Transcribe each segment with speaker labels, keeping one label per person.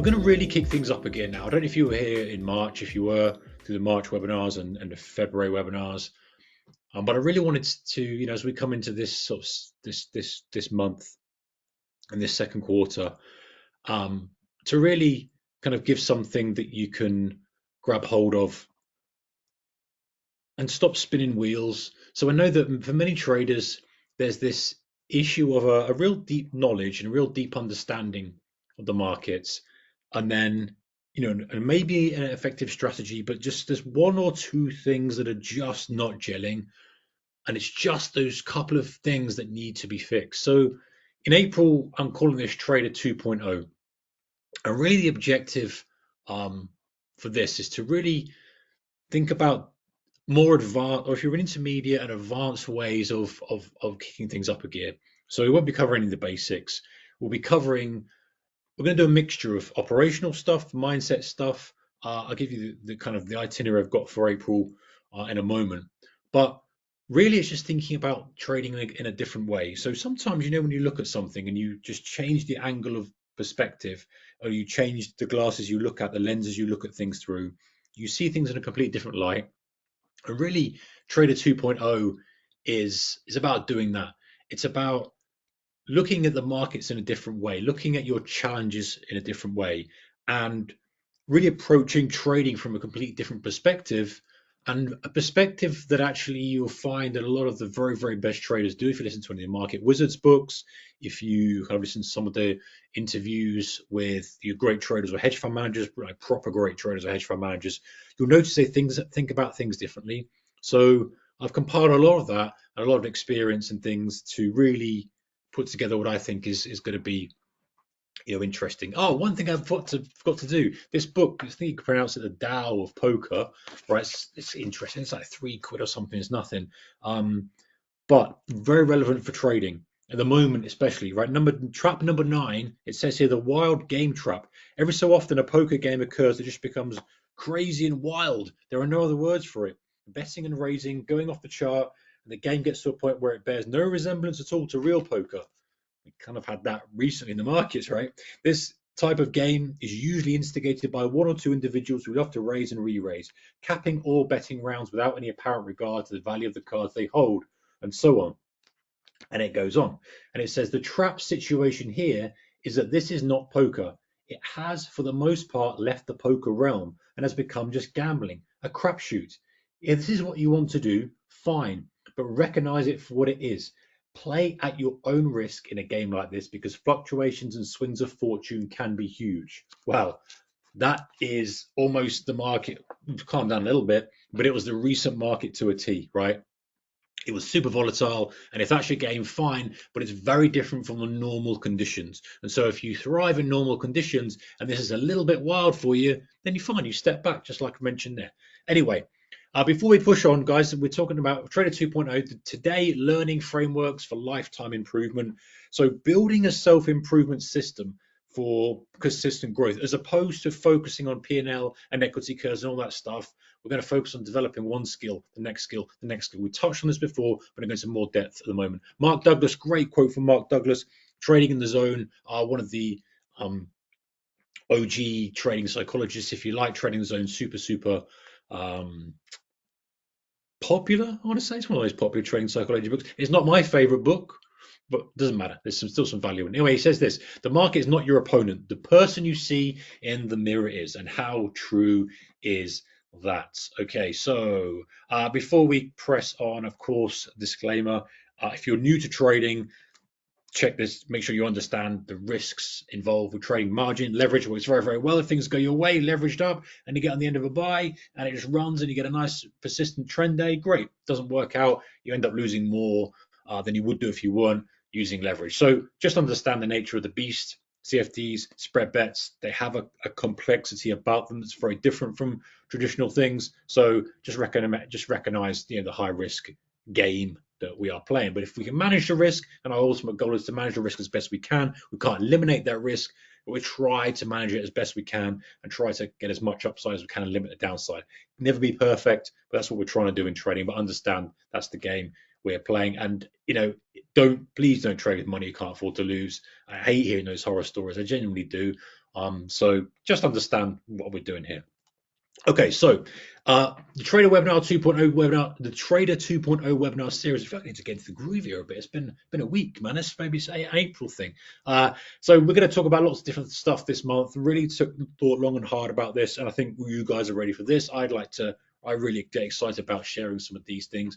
Speaker 1: we're going to really kick things up again now. I don't know if you were here in March, if you were through the March webinars and the February webinars, but I really wanted to, as we come into this sort of this month and this second quarter, to really kind of give something that you can grab hold of and stop spinning wheels. So I know that for many traders, there's this issue of a real deep knowledge and a real deep understanding of the markets, and then and maybe an effective strategy, but just there's one or two things that are just not gelling, and it's just those couple of things that need to be fixed. So in April, I'm calling this Trader 2.0, and really the objective for this is to really think about more advanced, or if you're an intermediate and advanced ways of kicking things up a gear. So we won't be covering the basics. We're going to do a mixture of operational stuff, mindset stuff. I'll give you the kind of the itinerary I've got for April in a moment. But really, it's just thinking about trading in a different way. So sometimes, when you look at something and you just change the angle of perspective, or you change the glasses you look at, the lenses you look at things through, you see things in a completely different light. And really, Trader 2.0 is about doing that. It's about looking at the markets in a different way, looking at your challenges in a different way, and really approaching trading from a completely different perspective, and a perspective that actually you'll find that a lot of the very, very best traders do. If you listen to any of the Market Wizards books, if you have listened to some of the interviews with your great traders or hedge fund managers, like proper great traders or hedge fund managers, you'll notice they think about things differently. So I've compiled a lot of that, a lot of experience and things to really put together what I think is going to be interesting. Oh, one thing I've forgot to do. This book, I think you can pronounce it the Tao of Poker, right? It's interesting. It's like £3 or something. It's nothing, but very relevant for trading at the moment, especially. Right, trap number 9. It says here the wild game trap. Every so often, a poker game occurs that just becomes crazy and wild. There are no other words for it. Betting and raising, going off the chart, and the game gets to a point where it bears no resemblance at all to real poker. We kind of had that recently in the markets, right? This type of game is usually instigated by one or two individuals who love to raise and re-raise, capping all betting rounds without any apparent regard to the value of the cards they hold, and so on. And it goes on. And it says the trap situation here is that this is not poker. It has, for the most part, left the poker realm and has become just gambling, a crapshoot. If this is what you want to do, fine, but recognize it for what it is. Play at your own risk in a game like this because fluctuations and swings of fortune can be huge. Well, that is almost the market. Calm down a little bit, but it was the recent market to a T, right? It was super volatile, and if that's your game, fine, but it's very different from the normal conditions. And so if you thrive in normal conditions and this is a little bit wild for you, then you're fine. You step back, just like I mentioned there. Anyway, before we push on, guys, we're talking about Trader 2.0 today, learning frameworks for lifetime improvement. So building a self-improvement system for consistent growth, as opposed to focusing on P&L and equity curves and all that stuff. We're going to focus on developing one skill, the next skill, the next skill. We touched on this before, but I'm going into more depth at the moment. Mark Douglas, great quote from Mark Douglas. Trading in the Zone, one of the OG trading psychologists, if you like. Trading in the Zone, super popular, I want to say. It's one of those popular trading psychology books. It's not my favorite book, but it doesn't matter. There's still some value in it. Anyway, he says this: the market is not your opponent. The person you see in the mirror is. And how true is that? Okay, so before we press on, of course, disclaimer, if you're new to trading, check this, make sure you understand the risks involved with trading. Margin, leverage works very, very well if things go your way, leveraged up, and you get on the end of a buy and it just runs and you get a nice persistent trend day. Great. Doesn't work out, you end up losing more than you would do if you weren't using leverage. So just understand the nature of the beast. CFDs, spread bets, they have a complexity about them that's very different from traditional things. So just recognize the high risk game that we are playing. But if we can manage the risk, and our ultimate goal is to manage the risk as best we can, we can't eliminate that risk, but we try to manage it as best we can and try to get as much upside as we can and limit the downside. Never be perfect, but that's what we're trying to do in trading. But understand that's the game we're playing. And please don't trade with money you can't afford to lose. I hate hearing those horror stories. I genuinely do, So just understand what we're doing here. Okay, so the Trader Webinar 2.0 webinar, the Trader 2.0 webinar series. In fact, I need to get into the groove here a bit. It's been a week, man. It's maybe say April thing. So we're going to talk about lots of different stuff this month. Really thought long and hard about this, and I think you guys are ready for this. I really get excited about sharing some of these things.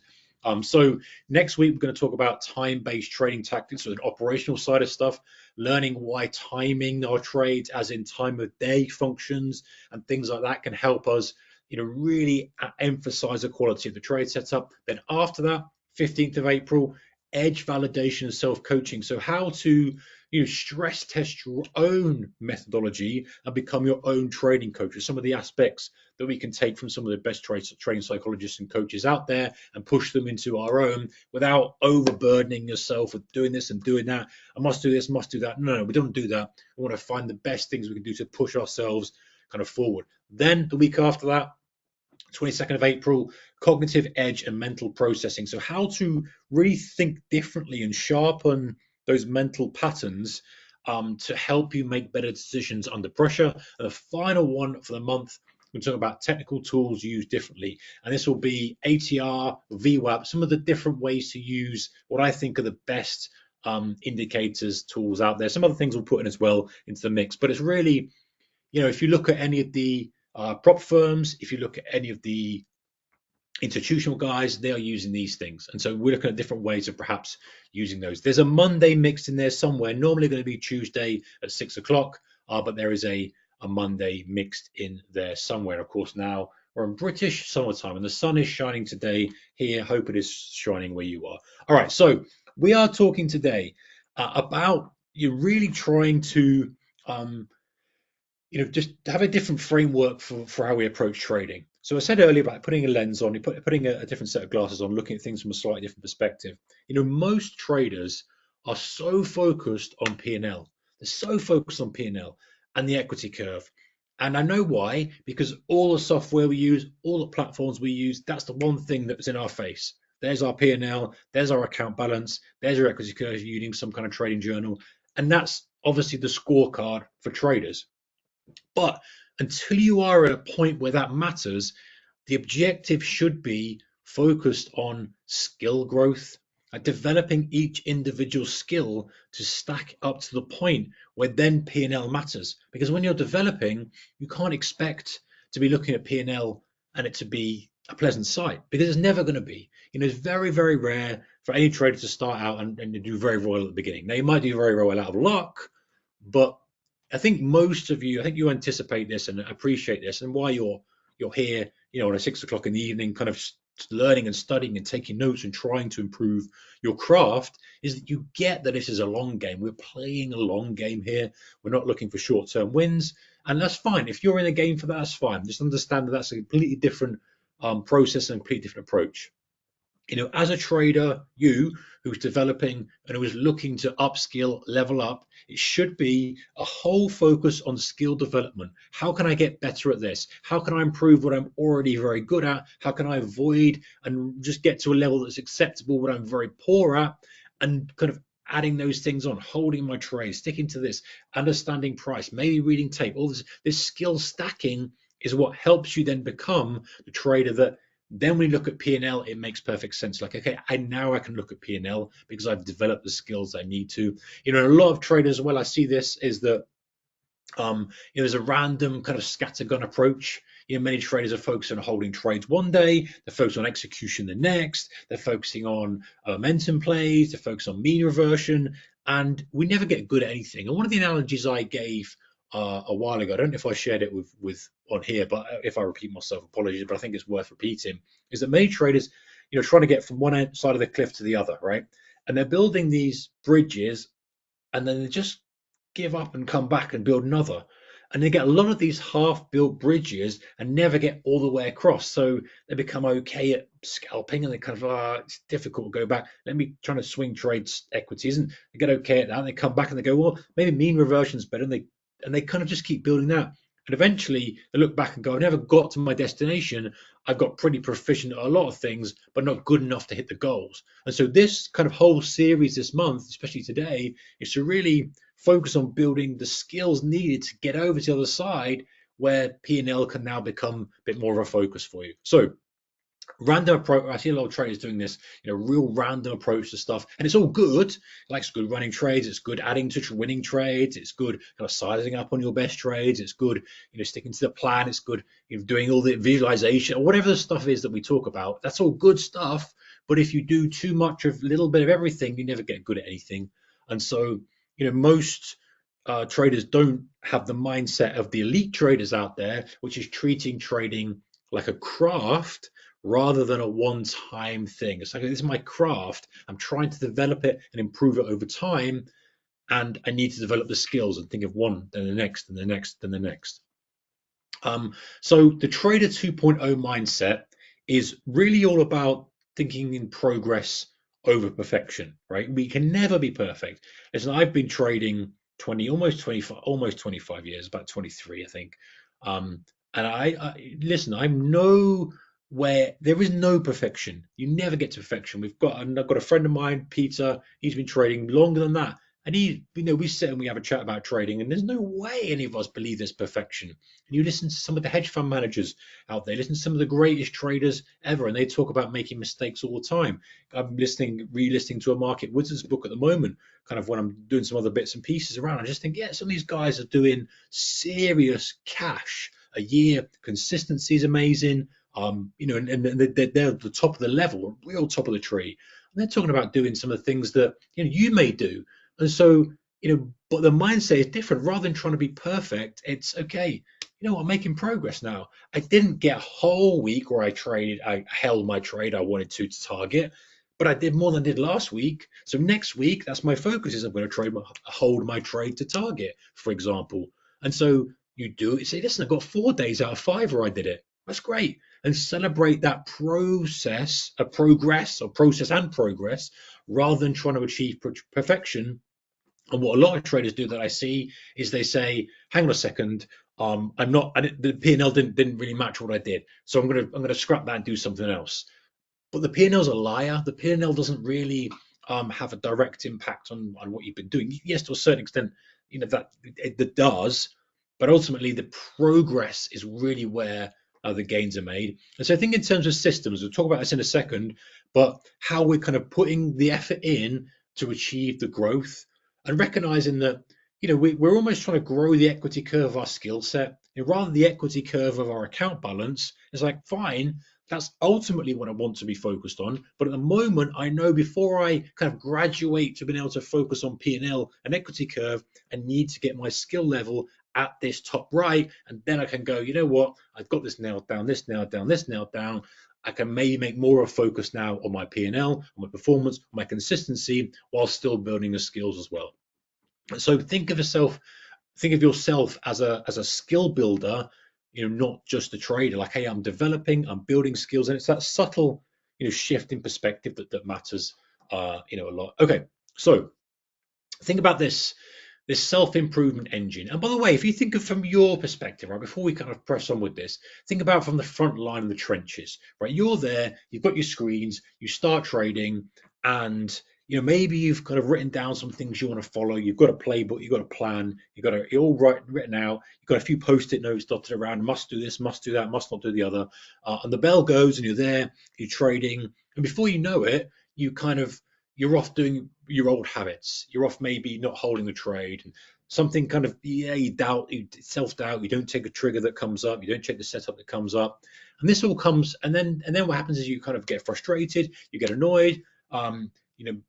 Speaker 1: So next week we're going to talk about time-based trading tactics, so an operational side of stuff, learning why timing our trades, as in time of day functions and things like that, can help us, really emphasize the quality of the trade setup. Then after that, 15th of April, edge validation and self-coaching. So how to stress test your own methodology and become your own trading coach. Some of the aspects that we can take from some of the best trading psychologists and coaches out there and push them into our own without overburdening yourself with doing this and doing that. I must do this, must do that. No, we don't do that. We want to find the best things we can do to push ourselves kind of forward. Then the week after that, 22nd of April, cognitive edge and mental processing. So how to really think differently and sharpen those mental patterns to help you make better decisions under pressure. And the final one for the month, we're talking about technical tools used differently. And this will be ATR, VWAP, some of the different ways to use what I think are the best indicators, tools out there. Some other things we'll put in as well into the mix. But it's really, if you look at any of the prop firms, if you look at any of the institutional guys, they are using these things. And so we're looking at different ways of perhaps using those. There's a Monday mixed in there somewhere, normally going to be Tuesday at 6 o'clock, but there is a Monday mixed in there somewhere. Of course, now we're in British summertime and the sun is shining today here. Hope it is shining where you are. All right, so we are talking today about you really trying to just have a different framework for how we approach trading. So I said earlier about putting a lens on, putting a different set of glasses on, looking at things from a slightly different perspective. Most traders are so focused on P&L. They're so focused on P&L and the equity curve. And I know why, because all the software we use, all the platforms we use, that's the one thing that's in our face. There's our P&L, there's our account balance, there's your equity curve using some kind of trading journal. And that's obviously the scorecard for traders. But until you are at a point where that matters, the objective should be focused on skill growth, developing each individual skill to stack up to the point where then P&L matters. Because when you're developing, you can't expect to be looking at P&L and it to be a pleasant sight, because it's never going to be. It's very, very rare for any trader to start out and do very well at the beginning. Now, you might do very, very well out of luck, but I think most of you, you anticipate this and appreciate this, and why you're here, at 6 o'clock in the evening, kind of learning and studying and taking notes and trying to improve your craft, is that you get that this is a long game. We're playing a long game here. We're not looking for short-term wins, and that's fine. If you're in a game for that, that's fine. Just understand that that's a completely different process and a completely different approach. As a trader, who's developing and who is looking to upskill, level up, it should be a whole focus on skill development. How can I get better at this? How can I improve what I'm already very good at? How can I avoid and just get to a level that's acceptable what I'm very poor at? And kind of adding those things on, holding my trade, sticking to this, understanding price, maybe reading tape. All this skill stacking is what helps you then become the trader that then when we look at P&L, it makes perfect sense. Like, okay, now I can look at P&L because I've developed the skills I need to. A lot of traders, I see this, is that there's a random kind of scattergun approach. Many traders are focused on holding trades one day, they're focused on execution the next, they're focusing on momentum plays, they're focused on mean reversion, and we never get good at anything. And one of the analogies I gave a while ago, I don't know if I shared it with on here, but if I repeat myself, apologies, but I think it's worth repeating, is that many traders, trying to get from one side of the cliff to the other, right? And they're building these bridges, and then they just give up and come back and build another. And they get a lot of these half-built bridges and never get all the way across. So they become okay at scalping, and they kind of, it's difficult to go back. Let me try to swing trade equities, and they get okay at that. And they come back and they go, well, maybe mean reversion's better. And they kind of just keep building that. And eventually they look back and go, I never got to my destination. I got pretty proficient at a lot of things, but not good enough to hit the goals. And so this kind of whole series this month, especially today, is to really focus on building the skills needed to get over to the other side, where P&L can now become a bit more of a focus for you. So random approach. I see a lot of traders doing this, real random approach to stuff, and it's all good. Like, it's good running trades, it's good adding to winning trades, it's good kind of sizing up on your best trades, it's good, sticking to the plan, it's good, doing all the visualization or whatever the stuff is that we talk about. That's all good stuff. But if you do too much of a little bit of everything, you never get good at anything. And so, most traders don't have the mindset of the elite traders out there, which is treating trading like a craft rather than a one-time thing. It's like, this is my craft. I'm trying to develop it and improve it over time, and I need to develop the skills and think of one, then the next, and the next, then the next. So the Trader 2.0 mindset is really all about thinking in progress over perfection, right? We can never be perfect. Listen, I've been trading almost 25 years, about 23, I think. And listen, I'm nowhere, there is no perfection. You never get to perfection. I've got a friend of mine, Peter. He's been trading longer than that, and we sit and we have a chat about trading, and there's no way any of us believe there's perfection. And you listen to some of the hedge fund managers out there, listen to some of the greatest traders ever, and they talk about making mistakes all the time. I'm re-listening to a Market Wizards book at the moment, kind of when I'm doing some other bits and pieces around. I just think, yeah, some of these guys are doing serious cash a year. Consistency is amazing. And they're at the top of the level, real top of the tree. And they're talking about doing some of the things that you may do. And so, but the mindset is different. Rather than trying to be perfect, it's okay. I'm making progress now. I didn't get a whole week where I held my trade I wanted to target, but I did more than I did last week. So next week, that's my focus, is I'm going to hold my trade to target, for example. And so you do it. Say, listen, I got 4 days out of 5 where I did it. That's great. And celebrate that process and progress, rather than trying to achieve perfection. And what a lot of traders do that I see is they say, hang on a second, the P&L didn't really match what I did, so I'm gonna scrap that and do something else. But the P&L's a liar. The P&L doesn't really have a direct impact on what you've been doing. Yes, to a certain extent, that it does, but ultimately the progress is really where the gains are made. And so I think in terms of systems, we'll talk about this in a second, but how we're kind of putting the effort in to achieve the growth, and recognizing that we're almost trying to grow the equity curve of our skill set, rather than the equity curve of our account balance. It's like, fine, that's ultimately what I want to be focused on. But at the moment, I know before I kind of graduate to being able to focus on P&L and equity curve, I need to get my skill level at this top right. And then I can go, you know what, I've got this nailed down, this nailed down, this nailed down. I can maybe make more of a focus now on my P&L, on my performance, on my consistency, while still building the skills as well. So think of yourself as a skill builder, not just a trader. Like, hey, I'm developing, I'm building skills, and it's that subtle, shift in perspective that matters, a lot. Okay, so think about this self-improvement engine. And by the way, if you think of from your perspective, right, before we kind of press on with this, think about from the front line of the trenches, right? You're there, you've got your screens, you start trading, and maybe you've kind of written down some things you want to follow. You've got a playbook, you've got a plan, you've got it all written out. You've got a few post-it notes dotted around. Must do this, must do that, must not do the other. And the bell goes, and you're there, you're trading, and before you know it, you're off doing your old habits. You're off maybe not holding the trade, and something kind of, you self-doubt. You don't take a trigger that comes up. You don't check the setup that comes up, and this all comes. And then what happens is you kind of get frustrated. You get annoyed.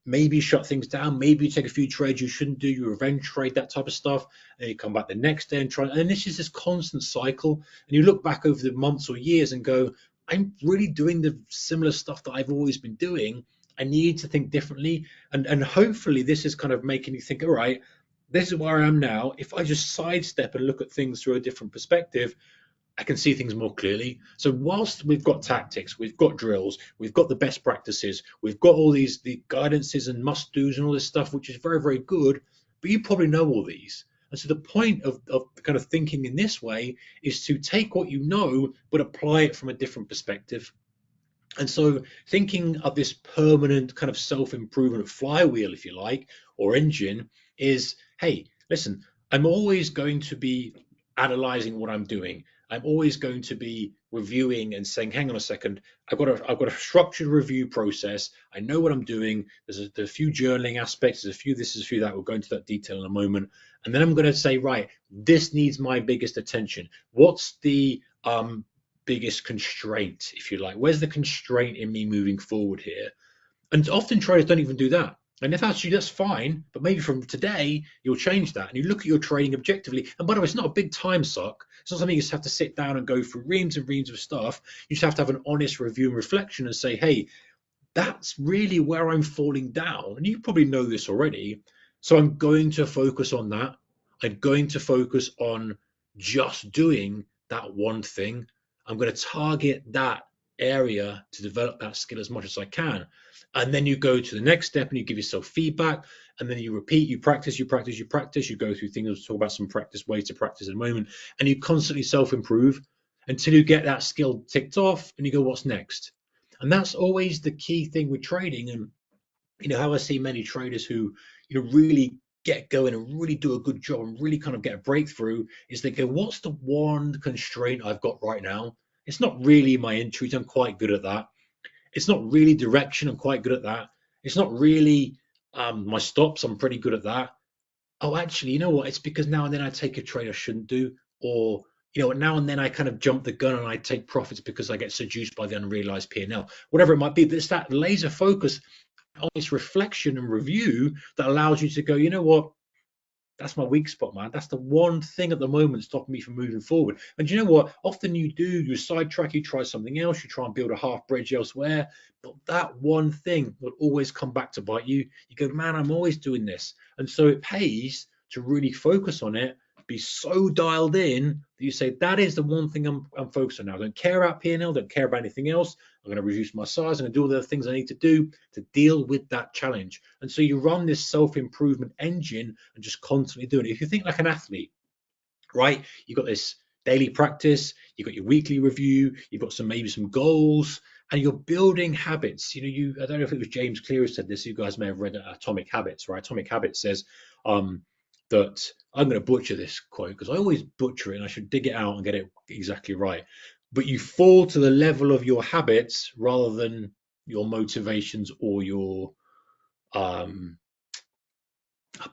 Speaker 1: Maybe you shut things down. Maybe you take a few trades you shouldn't do. You revenge trade, that type of stuff. And you come back the next day and try. And this is this constant cycle. And you look back over the months or years and go, I'm really doing the similar stuff that I've always been doing. I need to think differently. And hopefully this is kind of making you think, all right, this is where I am now. If I just sidestep and look at things through a different perspective, I can see things more clearly. So whilst we've got tactics, we've got drills, we've got the best practices, we've got all the guidances and must-dos and all this stuff, which is very, very good, but you probably know all these. And so the point of kind of thinking in this way is to take what you know, but apply it from a different perspective. And so thinking of this permanent kind of self-improvement flywheel, if you like, or engine, is, hey, listen, I'm always going to be analyzing what I'm doing. I'm always going to be reviewing and saying, hang on a second, I've got a structured review process. I know what I'm doing. There's a few journaling aspects, there's a few this, there's a few that. We'll go into that detail in a moment. And then I'm going to say, right, this needs my biggest attention. What's the biggest constraint, if you like? Where's the constraint in me moving forward here? And often traders don't even do that. And if actually that's fine, but maybe from today you'll change that and you look at your trading objectively. And by the way, it's not a big time suck. It's not something you just have to sit down and go through reams and reams of stuff. You just have to have an honest review and reflection and say, hey, that's really where I'm falling down. And you probably know this already. So I'm going to focus on that. I'm going to focus on just doing that one thing. I'm going to target that area to develop that skill as much as I can. And then you go to the next step and you give yourself feedback. And then you repeat, you practice, you practice, you practice. You go through things. We'll talk about some practice ways to practice in a moment. And you constantly self-improve until you get that skill ticked off and you go, what's next? And that's always the key thing with trading. And how I see many traders who really get going and really do a good job and really kind of get a breakthrough is they go, what's the one constraint I've got right now? It's not really my entries. I'm quite good at that. It's not really direction. I'm quite good at that. It's not really my stops. I'm pretty good at that. Oh, actually, you know what? It's because now and then I take a trade I shouldn't do, or now and then I kind of jump the gun and I take profits because I get seduced by the unrealized P&L, whatever it might be. But it's that laser focus, honest reflection and review that allows you to go, you know what? That's my weak spot, man. That's the one thing at the moment stopping me from moving forward. And you know what? Often you do, you sidetrack, you try something else, you try and build a half bridge elsewhere. But that one thing will always come back to bite you. You go, man, I'm always doing this. And so it pays to really focus on it, be so dialed in that you say, that is the one thing I'm focused on now. I don't care about P&L, don't care about anything else. I'm going to reduce my size. I'm going to do all the things I need to do to deal with that challenge. And so you run this self-improvement engine and just constantly doing it. If you think like an athlete, right? You've got this daily practice, you've got your weekly review, you've got maybe some goals, and you're building habits. I don't know if it was James Clear who said this. You guys may have read Atomic Habits, right? Atomic Habits says that I'm going to butcher this quote because I always butcher it and I should dig it out and get it exactly right. But you fall to the level of your habits rather than your motivations or your I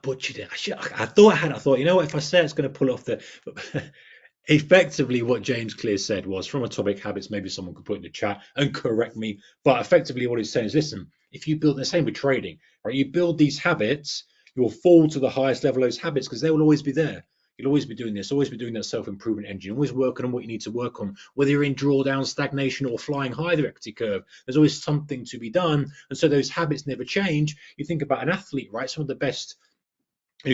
Speaker 1: butchered it. I thought, you know what, if I say it's going to pull off the effectively what James Clear said was from Atomic Habits. Maybe someone could put in the chat and correct me, but effectively what he's saying is, listen, if you build the same with trading, right? You build these habits, you'll fall to the highest level of those habits because they will always be there. You'll always be doing this, always be doing that self-improvement engine, always working on what you need to work on, whether you're in drawdown, stagnation, or flying high the equity curve. There's always something to be done. And so those habits never change. You think about an athlete, right? Some of the best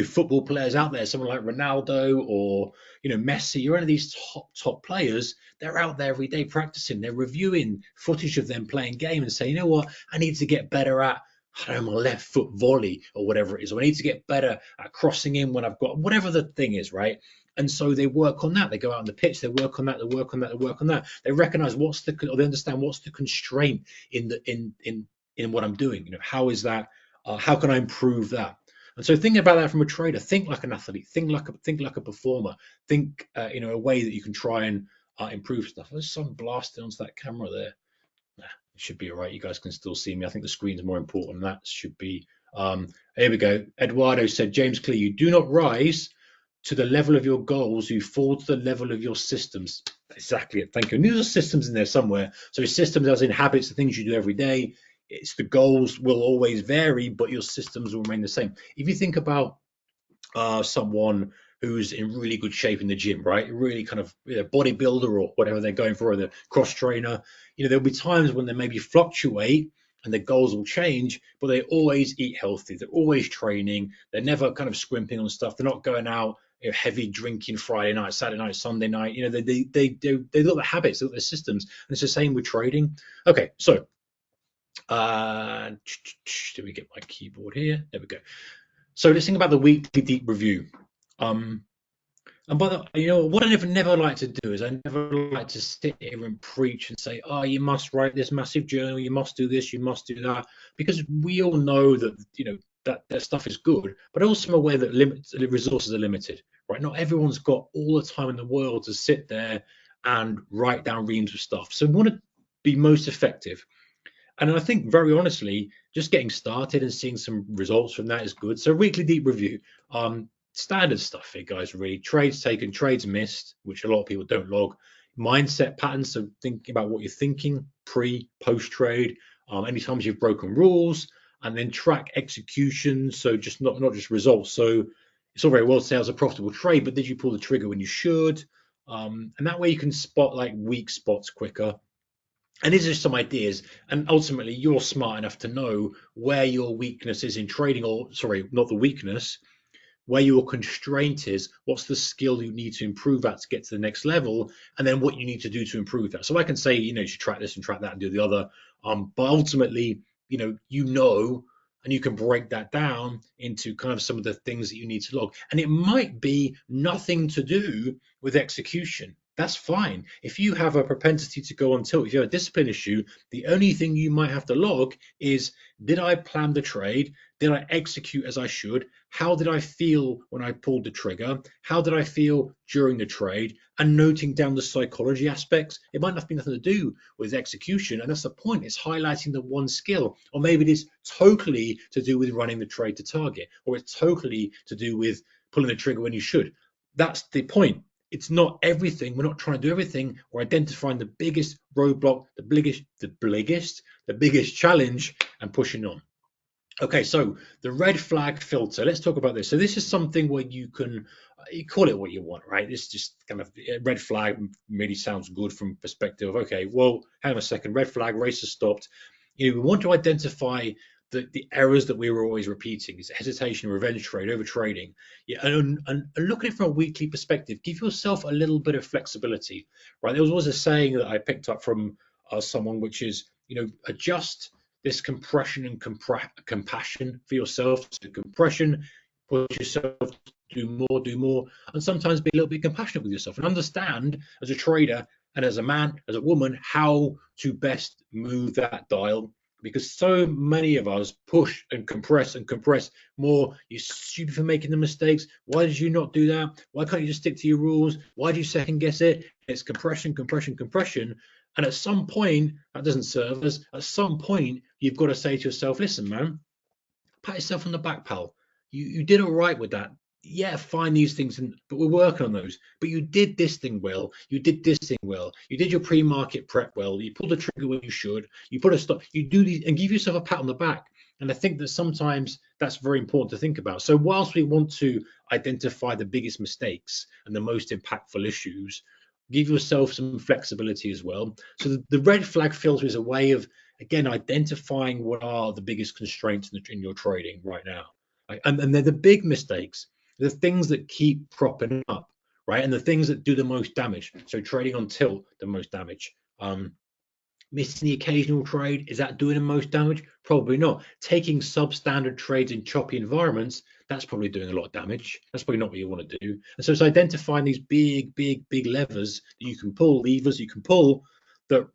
Speaker 1: football players out there, someone like Ronaldo or Messi, or any of these top players, they're out there every day practicing. They're reviewing footage of them playing game and saying, you know what, I need to get better at, I don't know, my left foot volley or whatever it is. Or I need to get better at crossing in when I've got whatever the thing is, right? And so they work on that. They go out on the pitch, they work on that, they work on that, they work on that. They recognize they understand what's the constraint in what I'm doing. How is that? How can I improve that? And so think about that from a trader. Think like an athlete. Think like a performer. Think a way that you can try and improve stuff. There's some blasting onto that camera there. It should be all right. You guys can still see me. I think the screen's more important. That should be. Here we go. Eduardo said, James Clear, you do not rise to the level of your goals. You fall to the level of your systems. Exactly it. Thank you. And there's systems in there somewhere. So systems as in habits, the things you do every day. It's the goals will always vary, but your systems will remain the same. If you think about someone who's in really good shape in the gym, right? Really kind of bodybuilder or whatever they're going for, or the cross trainer, there'll be times when they maybe fluctuate and their goals will change, but they always eat healthy. They're always training. They're never kind of scrimping on stuff. They're not going out heavy drinking Friday night, Saturday night, Sunday night. They look at habits, they look at their systems, and it's the same with trading. Okay, so did we get my keyboard here? There we go. So let's think about the weekly deep review. And by the what I never like to do is I never like to sit here and preach and say, oh, you must write this massive journal, you must do this, you must do that, because we all know that that stuff is good, but also I'm aware that resources are limited, right? Not everyone's got all the time in the world to sit there and write down reams of stuff. So we want to be most effective. And I think very honestly, just getting started and seeing some results from that is good. So weekly deep review, standard stuff here, guys. Really, trades taken, trades missed, which a lot of people don't log. Mindset patterns, so thinking about what you're thinking pre, post trade. Any times you've broken rules, and then track execution. So just not just results. So it's all very well to say it was a profitable trade, but did you pull the trigger when you should? And that way you can spot like weak spots quicker. And these are some ideas, and ultimately you're smart enough to know where your weakness is in trading, or sorry, not the weakness, where your constraint is, what's the skill you need to improve at to get to the next level, and then what you need to do to improve that. So I can say, you should track this and track that and do the other, but ultimately, and you can break that down into kind of some of the things that you need to log. And it might be nothing to do with execution. That's fine. If you have a propensity to go on tilt, if you have a discipline issue, the only thing you might have to log is, did I plan the trade? Did I execute as I should? How did I feel when I pulled the trigger? How did I feel during the trade? And noting down the psychology aspects. It might not be nothing to do with execution, and that's the point. It's highlighting the one skill, or maybe it is totally to do with running the trade to target, or it's totally to do with pulling the trigger when you should. That's the point. It's not everything. We're not trying to do everything. We're identifying the biggest roadblock, the biggest challenge, and pushing on. Okay, so the red flag filter. Let's talk about this. So this is something where you call it what you want, right? This just kind of red flag really sounds good from perspective of, okay, well, hang on a second, red flag, race has stopped. We want to identify the errors that we were always repeating. Is hesitation, revenge trade, over trading. Yeah, and look at it from a weekly perspective. Give yourself a little bit of flexibility, right? There was always a saying that I picked up from someone, which is, adjust this compression and compassion for yourself. So compression, push yourself to do more, and sometimes be a little bit compassionate with yourself and understand as a trader and as a man, as a woman, how to best move that dial, because so many of us push and compress more. You're stupid for making the mistakes. Why did you not do that? Why can't you just stick to your rules? Why do you second guess it? It's compression. And at some point, that doesn't serve us. At some point, you've got to say to yourself, listen, man, pat yourself on the back, pal. You did all right with that. Yeah, find these things, but we're working on those. But you did this thing well. You did this thing well. You did your pre-market prep well. You pulled the trigger when you should. You put a stop. You do these and give yourself a pat on the back. And I think that sometimes that's very important to think about. So whilst we want to identify the biggest mistakes and the most impactful issues, give yourself some flexibility as well. So the red flag filter is a way of, again, identifying what are the biggest constraints in your trading right now. And they're the big mistakes, the things that keep propping up, right? And the things that do the most damage. So trading on tilt, the most damage. Missing the occasional trade, is that doing the most damage? Probably not. Taking substandard trades in choppy environments, that's probably doing a lot of damage. That's probably not what you want to do. And so it's identifying these big levers that you can pull, levers you can pull, that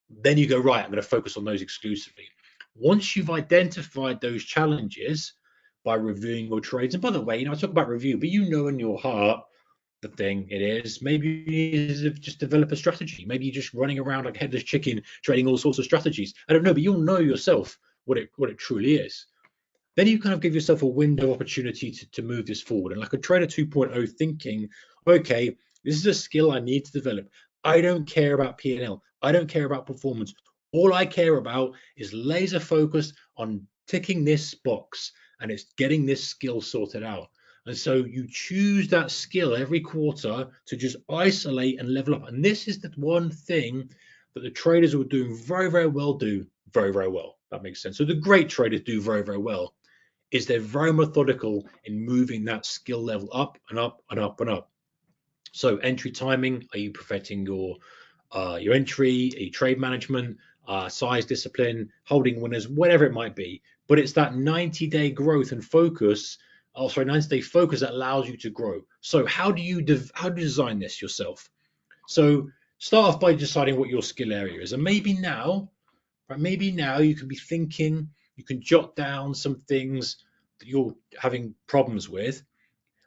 Speaker 1: then you go, right, I'm going to focus on those exclusively. Once you've identified those challenges by reviewing your trades, and by the way, I talk about review, but in your heart the thing it is, maybe you need to just develop a strategy. Maybe you're just running around like a headless chicken, trading all sorts of strategies. I don't know, but you'll know yourself what it truly is. Then you kind of give yourself a window of opportunity to move this forward. And like a trader 2.0 thinking, okay, this is a skill I need to develop. I don't care about P&L. I don't care about performance. All I care about is laser focused on ticking this box, and it's getting this skill sorted out. And so you choose that skill every quarter to just isolate and level up. And this is the one thing that the traders who are doing very, very well do very, very well. That makes sense. So the great traders do very, very well, is they're very methodical in moving that skill level up and up and up and up. So entry timing, are you perfecting your entry, your trade management, size discipline, holding winners, whatever it might be. But it's that 90-day growth and focus, 90-day focus that allows you to grow. So how do you design this yourself? So start off by deciding what your skill area is, and maybe now you can be thinking, you can jot down some things that you're having problems with,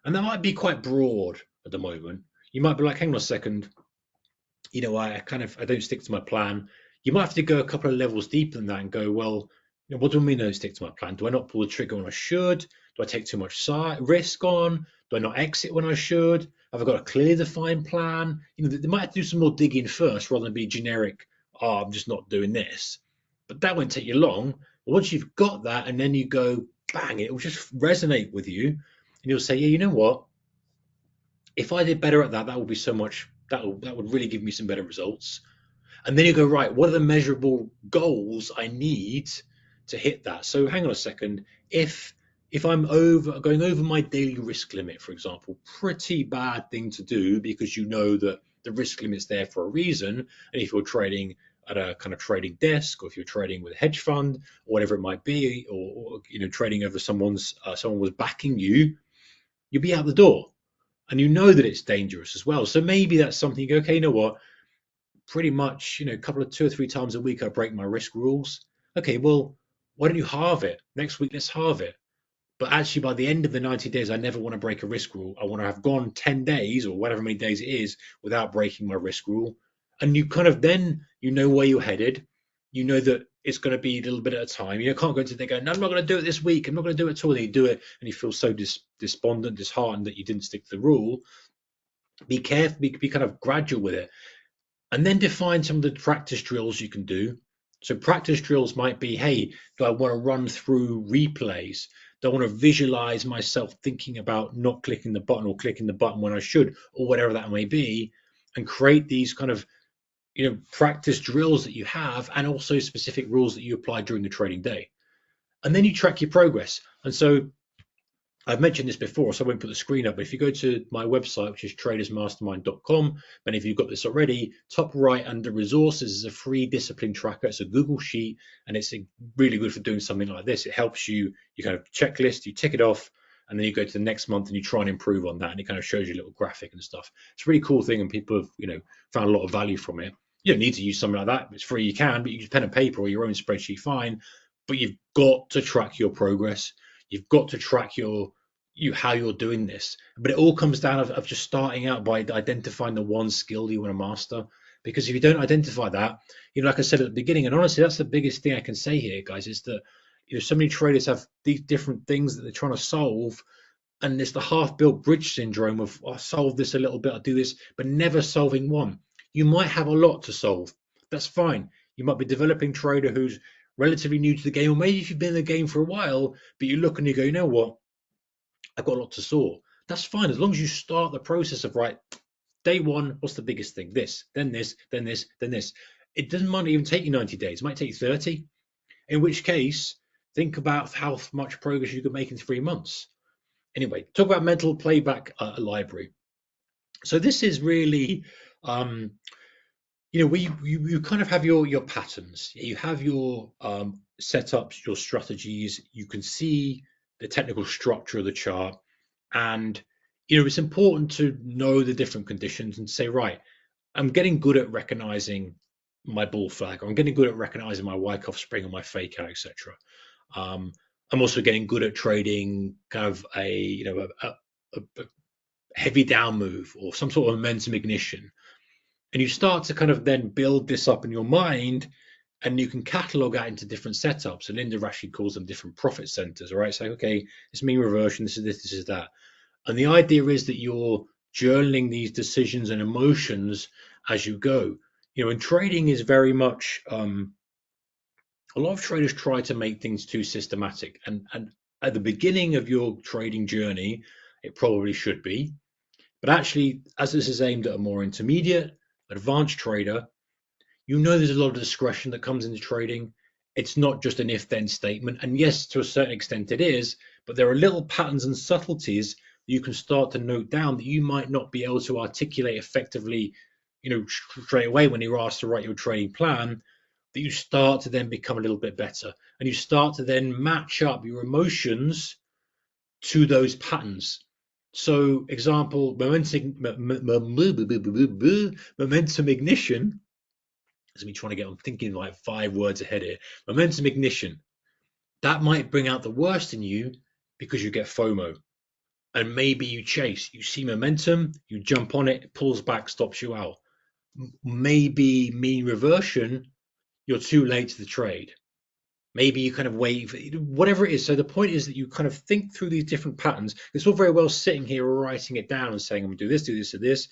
Speaker 1: and that might be quite broad at the moment. You might be like, hang on a second, I don't stick to my plan. You might have to go a couple of levels deeper than that and go, well, what do I mean I don't stick to my plan? Do I not pull the trigger when I should? Do I take too much risk on? Do I not exit when I should? Have I got a clearly defined plan? They might have to do some more digging first rather than be generic. Oh, I'm just not doing this. But that won't take you long. Once you've got that, and then you go, bang, it will just resonate with you, and you'll say, yeah, you know what? If I did better at that, that would be so much. That would really give me some better results. And then you go, right, what are the measurable goals I need to hit that? So hang on a second. If I'm going over my daily risk limit, for example, pretty bad thing to do, because you know that the risk limit's there for a reason. And if you're trading at a kind of trading desk, or if you're trading with a hedge fund, or whatever it might be, or trading over someone was backing you, you'll be out the door. And you know that it's dangerous as well. So maybe that's something you go, okay, you know what? Pretty much, a couple of 2 or 3 times a week, I break my risk rules. Okay, well, why don't you halve it? Next week, let's halve it. But actually, by the end of the 90 days, I never want to break a risk rule. I want to have gone 10 days or whatever many days it is without breaking my risk rule. And you kind of then, where you're headed. You know that it's going to be a little bit at a time. You can't go into there going, no, I'm not going to do it this week. I'm not going to do it at all. And you do it and you feel so despondent, disheartened that you didn't stick to the rule. Be careful, be kind of gradual with it. And then define some of the practice drills you can do. So practice drills might be, hey, do I want to run through replays? Do I want to visualize myself thinking about not clicking the button or clicking the button when I should, or whatever that may be, and create these kind of practice drills that you have, and also specific rules that you apply during the trading day. And then you track your progress. And so I've mentioned this before, so I won't put the screen up, but if you go to my website, which is tradersmastermind.com, and if you've got this already, top right under resources is a free discipline tracker. It's a Google sheet, and it's really good for doing something like this. It helps you kind of checklist, you tick it off, and then you go to the next month and you try and improve on that, and it kind of shows you a little graphic and stuff. It's a really cool thing, and people have found a lot of value from it. You don't need to use something like that. It's free, you can, but you use pen and paper or your own spreadsheet, fine. But you've got to track your progress. You've got to track how you're doing this. But it all comes down of just starting out by identifying the one skill you want to master. Because if you don't identify that, like I said at the beginning, and honestly, that's the biggest thing I can say here, guys, is that so many traders have these different things that they're trying to solve, and it's the half-built bridge syndrome of, I'll solve this a little bit, I'll do this, but never solving one. You might have a lot to solve. That's fine. You might be a developing trader who's relatively new to the game, or maybe if you've been in the game for a while, but you look and you go, you know what? I've got a lot to solve. That's fine, as long as you start the process of, right, day one, what's the biggest thing? This, then this, then this, then this. It doesn't might even take you 90 days. It might take you 30. In which case, think about how much progress you could make in 3 months. Anyway, talk about mental playback library. So this is really, you kind of have your patterns. You have your setups, your strategies. You can see the technical structure of the chart, and it's important to know the different conditions and say, right, I'm getting good at recognizing my bull flag, or I'm getting good at recognizing my Wyckoff spring or my fake out, etc. I'm also getting good at trading kind of a heavy down move or some sort of momentum ignition. And you start to kind of then build this up in your mind, and you can catalog that into different setups. And Linda actually calls them different profit centers, all right? So, okay, it's mean reversion, this is this is that. And the idea is that you're journaling these decisions and emotions as you go. And trading is very much, a lot of traders try to make things too systematic. And at the beginning of your trading journey, it probably should be. But actually, as this is aimed at a more intermediate, advanced trader, there's a lot of discretion that comes into trading. It's not just an if-then statement. And yes, to a certain extent it is, but there are little patterns and subtleties that you can start to note down that you might not be able to articulate effectively, straight away when you're asked to write your trading plan, that you start to then become a little bit better. And you start to then match up your emotions to those patterns. So, example, momentum ignition. As me trying to I'm thinking like 5 words ahead here. Momentum ignition. That might bring out the worst in you because you get FOMO. And maybe you chase, you see momentum, you jump on it, it pulls back, stops you out. Maybe mean reversion, you're too late to the trade. Maybe you kind of wait, whatever it is. So the point is that you kind of think through these different patterns. It's all very well sitting here writing it down and saying, I'm going to do this, and this,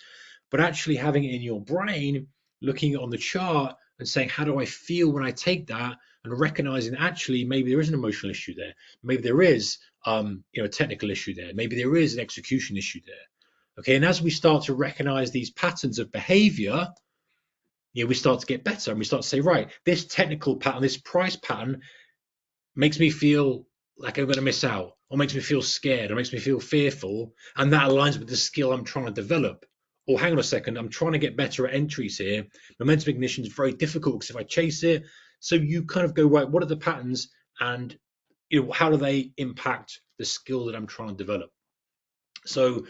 Speaker 1: but actually having it in your brain, looking on the chart and saying, how do I feel when I take that? And recognizing actually maybe there is an emotional issue there. Maybe there is a technical issue there. Maybe there is an execution issue there. Okay, and as we start to recognize these patterns of behavior, we start to get better and we start to say, right, this technical pattern, this price pattern makes me feel like I'm going to miss out, or makes me feel scared, or makes me feel fearful, and that aligns with the skill I'm trying to develop. Or hang on a second, I'm trying to get better at entries here. Momentum ignition is very difficult because if I chase it, so you kind of go, right, what are the patterns, and how do they impact the skill that I'm trying to develop? So,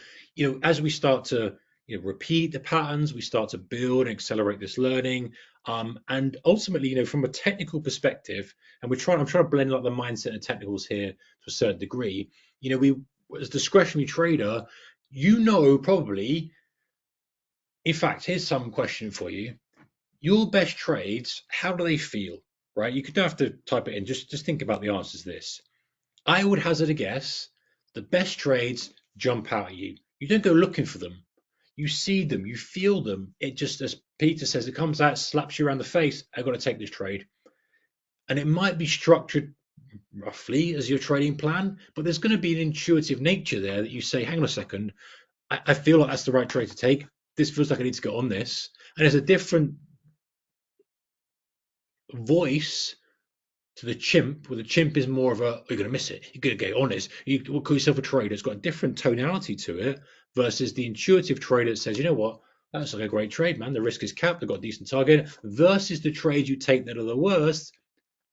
Speaker 1: as we start to repeat the patterns, we start to build and accelerate this learning. And ultimately, from a technical perspective, and I'm trying to blend like the mindset and technicals here to a certain degree. We, as a discretionary trader, probably. In fact, here's some question for you. Your best trades, how do they feel? Right? You don't have to type it in. Just think about the answers to this. I would hazard a guess. The best trades jump out at you. You don't go looking for them. You see them, you feel them. It just, as Peter says, it comes out, slaps you around the face. I've got to take this trade. And it might be structured roughly as your trading plan, but there's going to be an intuitive nature there that you say, hang on a second, I feel like that's the right trade to take. This feels like I need to go on this. And there's a different voice to the chimp, where the chimp is more of a, you're going to miss it, you're going to get on it. You will call yourself a trader. It's got a different tonality to it versus the intuitive trader that says, you know what, that's like a great trade, man. The risk is capped. They've got a decent target. Versus the trades you take that are the worst.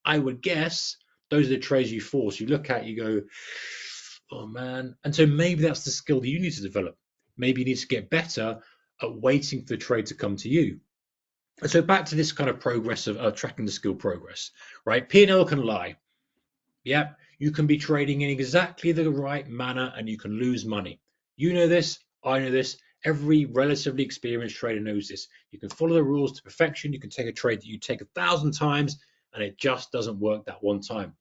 Speaker 1: I would guess those are the trades you force. You look at, you go, oh man. And so maybe that's the skill that you need to develop. Maybe you need to get better at waiting for the trade to come to you. And so back to this kind of progress of tracking the skill progress, right? P&L can lie. Yep, you can be trading in exactly the right manner and you can lose money. You know this, I know this, every relatively experienced trader knows this. You can follow the rules to perfection. You can take a trade that you take 1,000 times and it just doesn't work that one time.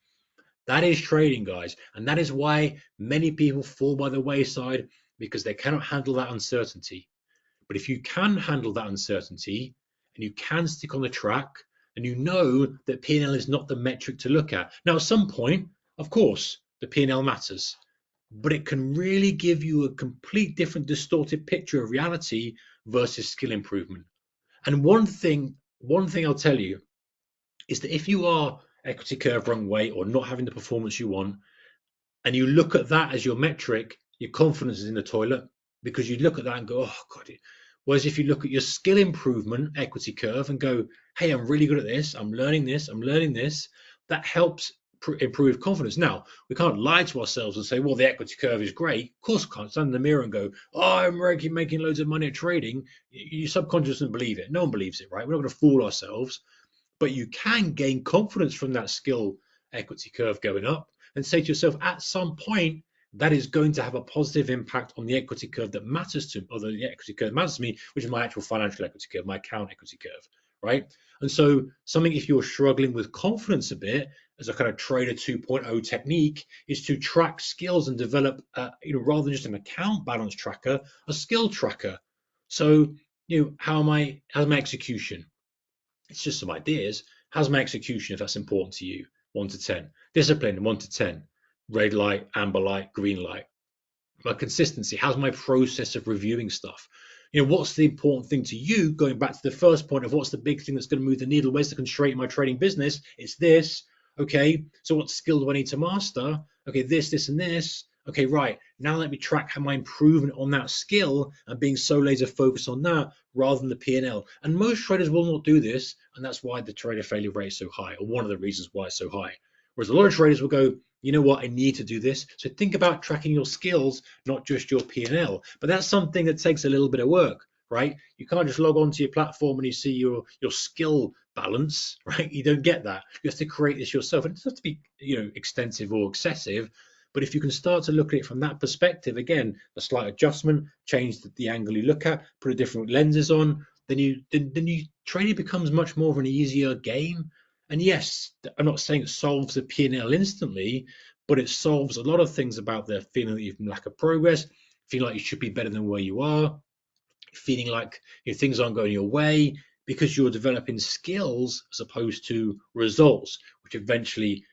Speaker 1: That is trading, guys. And that is why many people fall by the wayside, because they cannot handle that uncertainty. But if you can handle that uncertainty and you can stick on the track, and you know that P&L is not the metric to look at. Now, at some point, of course, the P&L matters, but it can really give you a complete different distorted picture of reality versus skill improvement. And one thing I'll tell you is that if you are equity curve wrong way or not having the performance you want, and you look at that as your metric, your confidence is in the toilet, because you look at that and go, oh God. Whereas if you look at your skill improvement equity curve and go, hey, I'm really good at this, I'm learning this, that helps improve confidence. Now, we can't lie to ourselves and say, well, the equity curve is great. Of course, we can't stand in the mirror and go, oh, I'm making loads of money at trading. Your subconscious doesn't believe it. No one believes it, right? We're not going to fool ourselves. But you can gain confidence from that skill equity curve going up and say to yourself, at some point, that is going to have a positive impact on the equity curve that matters to, or the equity curve matters to me, which is my actual financial equity curve, my account equity curve, right? And so something, if you're struggling with confidence a bit, as a kind of trader 2.0 technique, is to track skills and develop, rather than just an account balance tracker, a skill tracker. So, how's my execution? It's just some ideas. How's my execution, if that's important to you? 1 to 10. Discipline, 1 to 10. Red light, amber light, green light. My consistency, how's my process of reviewing stuff? What's the important thing to you? Going back to the first point of what's the big thing that's going to move the needle? Where's the constraint in my trading business? It's this. Okay, so what skill do I need to master? Okay, this, and this. Okay, right. Now let me track how my improvement on that skill and being so laser focused on that rather than the P&L. And most traders will not do this, and that's why the trader failure rate is so high, or one of the reasons why it's so high. Whereas a lot of traders will go, you know what, I need to do this. So think about tracking your skills, not just your P&L. But that's something that takes a little bit of work, right? You can't just log onto your platform and you see your skill balance, right? You don't get that. You have to create this yourself. It doesn't have to be, extensive or excessive, But if you can start to look at it from that perspective, again, a slight adjustment, change the angle you look at, put a different lenses on, then trading becomes much more of an easier game. And yes, I'm not saying it solves the P&L instantly, but it solves a lot of things about the feeling that you've lack of progress, feeling like you should be better than where you are, feeling like things aren't going your way because you're developing skills as opposed to results, which eventually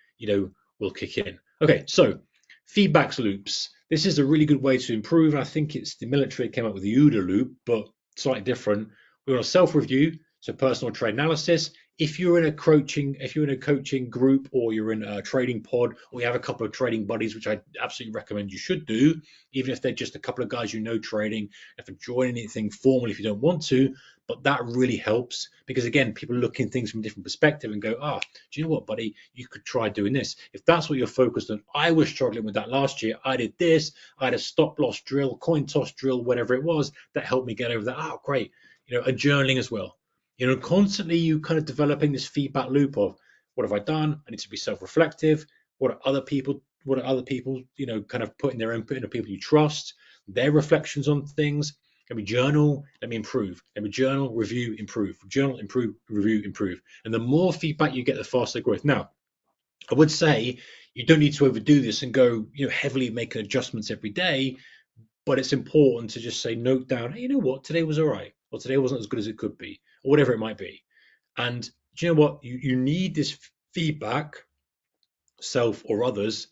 Speaker 1: will kick in. Okay, so feedback loops. This is a really good way to improve. I think it's the military came up with the OODA loop, but slightly different. We want a self-review, so personal trade analysis. If you're in a coaching group, or you're in a trading pod, or you have a couple of trading buddies, which I absolutely recommend you should do, even if they're just a couple of guys trading, if you join anything formal if you don't want to, but that really helps because again, people look in things from a different perspective and go, do you know what, buddy, you could try doing this. If that's what you're focused on, I was struggling with that last year. I did this, I had a stop loss drill, coin toss drill, whatever it was, that helped me get over that. Oh, great. A journaling as well. Constantly you kind of developing this feedback loop of what have I done? I need to be self-reflective. What are other people, kind of putting their input into people you trust, their reflections on things. Let me journal, let me improve. Let me journal, review, improve. Journal, improve, review, improve. And the more feedback you get, the faster growth. Now, I would say you don't need to overdo this and go, heavily making adjustments every day, but it's important to just say, note down, hey, you know what, today was all right, or today wasn't as good as it could be, or whatever it might be. And do you know what? You need this feedback, self or others,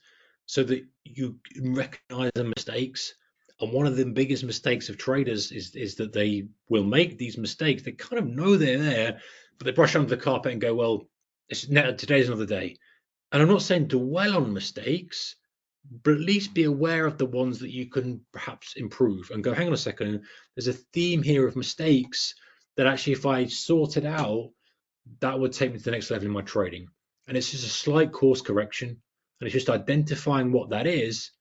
Speaker 1: so that you recognize the mistakes. And one of the biggest mistakes of traders is that they will make these mistakes. They kind of know they're there, but they brush under the carpet and go, well, today's another day. And I'm not saying dwell on mistakes, but at least be aware of the ones that you can perhaps improve and go, hang on a second, there's a theme here of mistakes that actually, if I sorted out, that would take me to the next level in my trading. And it's just a slight course correction. And it's just identifying what that is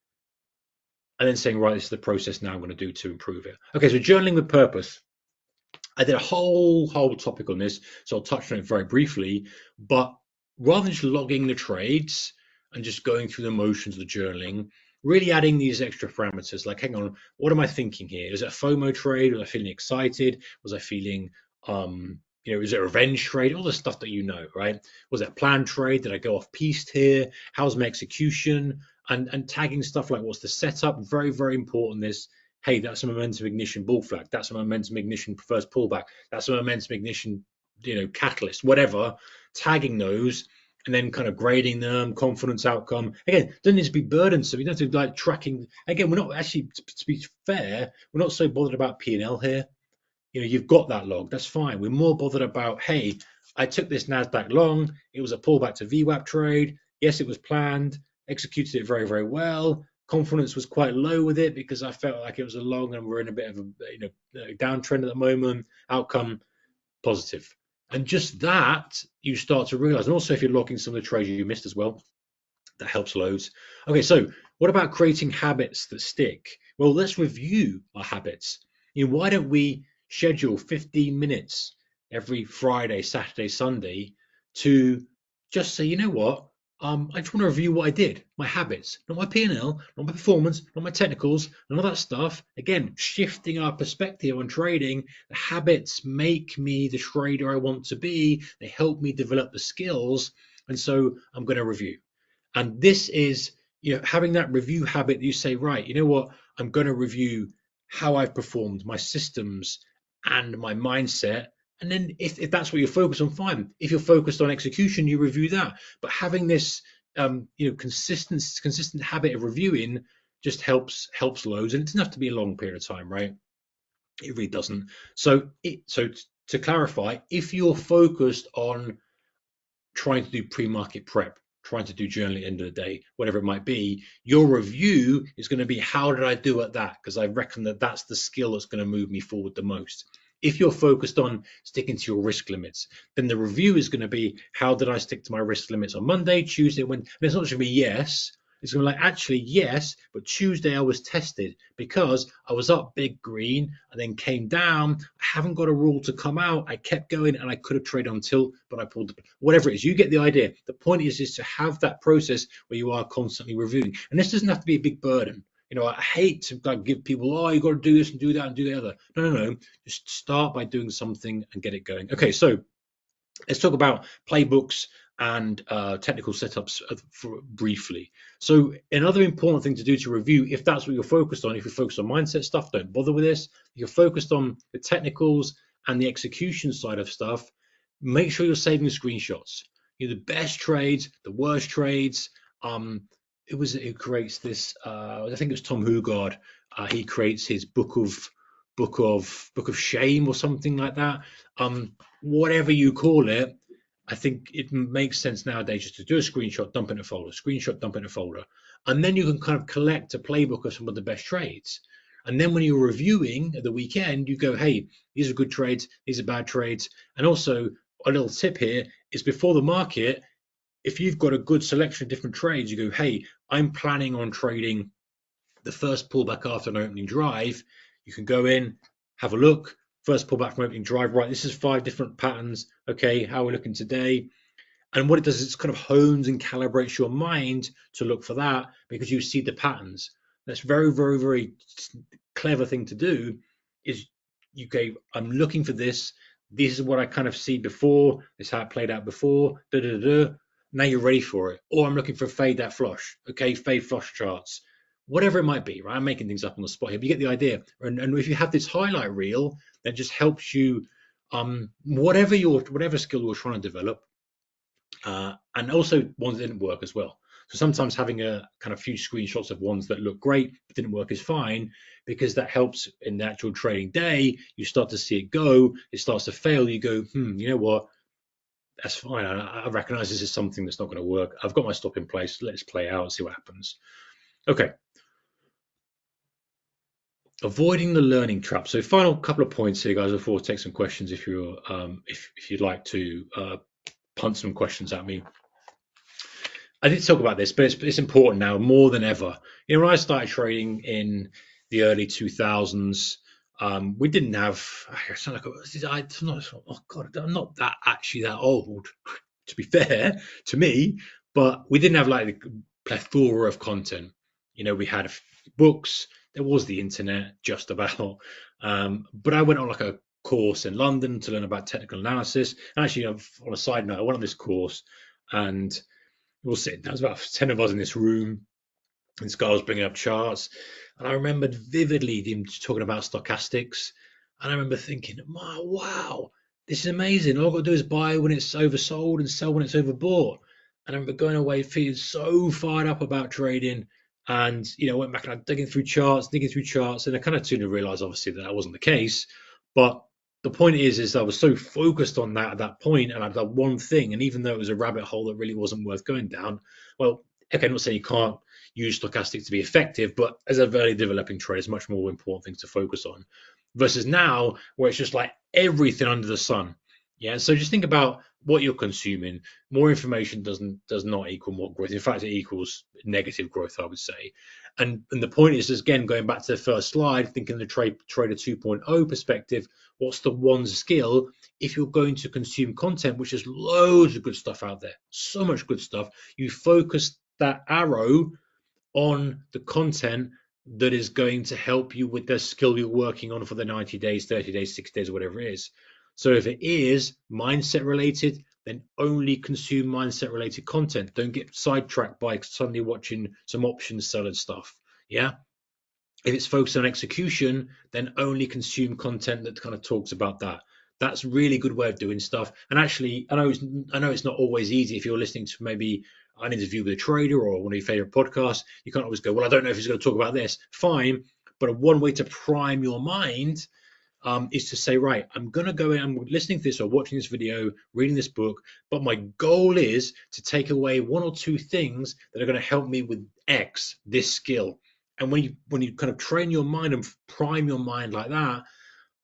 Speaker 1: and then saying, right, this is the process now I'm going to do to improve it. Okay, so journaling with purpose. I did a whole topic on this, so I'll touch on it very briefly. But rather than just logging the trades and just going through the motions of the journaling, really adding these extra parameters like, hang on, what am I thinking here? Is it a FOMO trade? Was I feeling excited? Was I feeling, is it a revenge trade? All the stuff that right? Was it a planned trade? Did I go off piste here? How's my execution? And tagging stuff like, what's the setup? Very, very important. This, hey, that's a momentum ignition bull flag. That's a momentum ignition first pullback. That's a momentum ignition, catalyst, whatever. Tagging those and then kind of grading them, confidence outcome. Again, doesn't need to be burdensome. You don't have to like tracking. Again, we're not actually, to be fair, we're not so bothered about P&L here. You've got that log. That's fine. We're more bothered about, hey, I took this NASDAQ long. It was a pullback to VWAP trade. Yes, it was planned. Executed it very, very well. Confidence was quite low with it because I felt like it was a long and we're in a bit of a downtrend at the moment. Outcome positive. And just that you start to realize. And also if you're logging some of the trades you missed as well, that helps loads. Okay, so what about creating habits that stick? Well, let's review our habits. Why don't we schedule 15 minutes every Friday, Saturday, Sunday to just say, you know what? I just want to review what I did, my habits, not my P&L, not my performance, not my technicals, none of that stuff. Again, shifting our perspective on trading. The habits make me the trader I want to be. They help me develop the skills. And so I'm going to review. And this is, having that review habit, you say, right, you know what? I'm going to review how I've performed, my systems and my mindset. And then if that's what you're focused on, fine. If you're focused on execution, you review that. But having this consistent habit of reviewing just helps loads. And it doesn't have to be a long period of time, right? It really doesn't. So to clarify, if you're focused on trying to do pre-market prep, trying to do journaling at the end of the day, whatever it might be, your review is going to be, how did I do at that? Because I reckon that's the skill that's going to move me forward the most. If you're focused on sticking to your risk limits, then the review is going to be, how did I stick to my risk limits on Monday, Tuesday, when? And it's not just going to be yes, It's going to be like, actually, yes, but Tuesday I was tested because I was up big green and then came down. I haven't got a rule to come out. I kept going and I could have traded until, but I pulled whatever it is. You get the idea. The point is to have that process where you are constantly reviewing. And this doesn't have to be a big burden. I hate to like give people, oh, you got to do this and do that and do the other. No. Just start by doing something and get it going. Okay, so let's talk about playbooks and technical setups briefly. So another important thing to do to review, if that's what you're focused on, if you're focused on mindset stuff, don't bother with this. If you're focused on the technicals and the execution side of stuff, make sure you're saving screenshots. The best trades, the worst trades. It creates this. I think it was Tom Hugard. He creates his book of shame or something like that. Whatever you call it, I think it makes sense nowadays just to do a screenshot, dump in a folder, screenshot, dump in a folder, and then you can kind of collect a playbook of some of the best trades. And then when you're reviewing at the weekend, you go, hey, these are good trades, these are bad trades. And also a little tip here is before the market, if you've got a good selection of different trades, you go, hey, I'm planning on trading the first pullback after an opening drive. You can go in, have a look. First pullback from opening drive, right? This is 5 different patterns. Okay, how we're looking today. And what it does is it kind of hones and calibrates your mind to look for that because you see the patterns. That's very, very, very clever thing to do is you go, I'm looking for this. This is what I kind of see before. This is how it played out before. Now you're ready for it. Or I'm looking for a fade that flush. Okay, fade flush charts. Whatever it might be, right? I'm making things up on the spot here, but you get the idea. And if you have this highlight reel, that just helps you, whatever skill you're trying to develop, and also ones that didn't work as well. So sometimes having a kind of few screenshots of ones that look great but didn't work is fine because that helps in the actual trading day. You start to see it go, it starts to fail. You go, you know what? That's fine. I recognize this is something that's not going to work. I've got my stop in place. Let's play out and see what happens. Okay. Avoiding the learning trap. So final couple of points here, guys, before I take some questions if you're if you'd like to punt some questions at me. I did talk about this, but it's important now more than ever. When I started trading in the early 2000s, we didn't have. I'm not that actually that old, to be fair to me, but we didn't have like the plethora of content. We had books. There was the internet just about, but I went on like a course in London to learn about technical analysis. And actually, on a side note, I went on this course, and we were sitting. There was about 10 of us in this room, and this guy was bringing up charts, and I remembered vividly him talking about stochastics, and I remember thinking, wow, this is amazing. All I've got to do is buy when it's oversold and sell when it's overbought. And I remember going away feeling so fired up about trading. And went back and I'm digging through charts, and I kind of soon realized obviously that wasn't the case. But the point is I was so focused on that at that point, and I'd done one thing, and even though it was a rabbit hole that really wasn't worth going down, well, okay, I'm not saying you can't use stochastic to be effective, but as a very developing trade, it's much more important things to focus on. Versus now, where it's just like everything under the sun. Yeah, so just think about what you're consuming. More information does not equal more growth. In fact, it equals negative growth, I would say. And the point is, again, going back to the first slide, thinking the trader 2.0 perspective, what's the one skill if you're going to consume content, which is loads of good stuff out there, so much good stuff, you focus that arrow on the content that is going to help you with the skill you're working on for the 90 days, 30 days, 60 days, whatever it is. So if it is mindset related, then only consume mindset related content. Don't get sidetracked by suddenly watching some options selling stuff. Yeah. If it's focused on execution, then only consume content that kind of talks about that. That's a really good way of doing stuff. And actually, I know it's not always easy if you're listening to maybe an interview with a trader or one of your favorite podcasts. You can't always go, well, I don't know if he's going to talk about this. Fine. But one way to prime your mind is to say, right, I'm going to go in, I'm listening to this or watching this video, reading this book, but my goal is to take away 1 or 2 things that are going to help me with X, this skill. And when you kind of train your mind and prime your mind like that,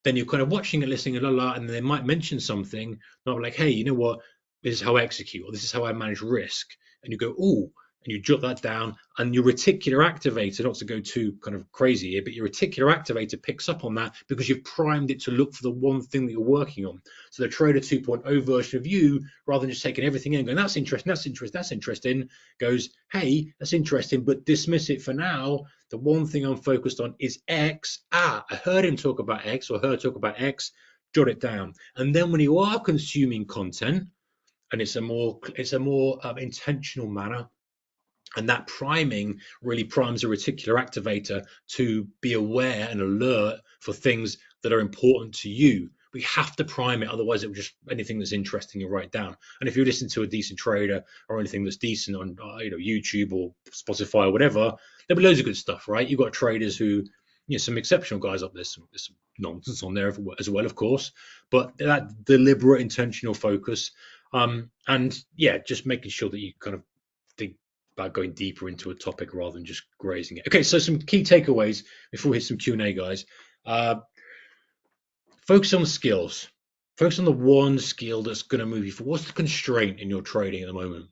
Speaker 1: then you're kind of watching and listening and they might mention something, not like, hey, you know what, this is how I execute, or this is how I manage risk. And you go, oh, and you jot that down, and your reticular activator, not to go too kind of crazy here, but your reticular activator picks up on that because you've primed it to look for the one thing that you're working on. So the Trader 2.0 version of you, rather than just taking everything in and going, that's interesting, that's interesting, that's interesting, goes, hey, that's interesting, but dismiss it for now. The one thing I'm focused on is X. I heard him talk about X, or her talk about X, jot it down. And then when you are consuming content, and it's a more intentional manner, and that priming really primes a reticular activator to be aware and alert for things that are important to you. We have to prime it, otherwise it will just, anything that's interesting you write down. And if you listen to a decent trader or anything that's decent on YouTube or Spotify or whatever, there'll be loads of good stuff, right? You've got traders who, some exceptional guys up there. There's some nonsense on there as well, of course, but that deliberate, intentional focus, and yeah, just making sure that you kind of think about going deeper into a topic rather than just grazing it. Okay, so some key takeaways before we hit some Q&A, guys. Focus on skills. Focus on the one skill that's going to move you forward. What's the constraint in your trading at the moment?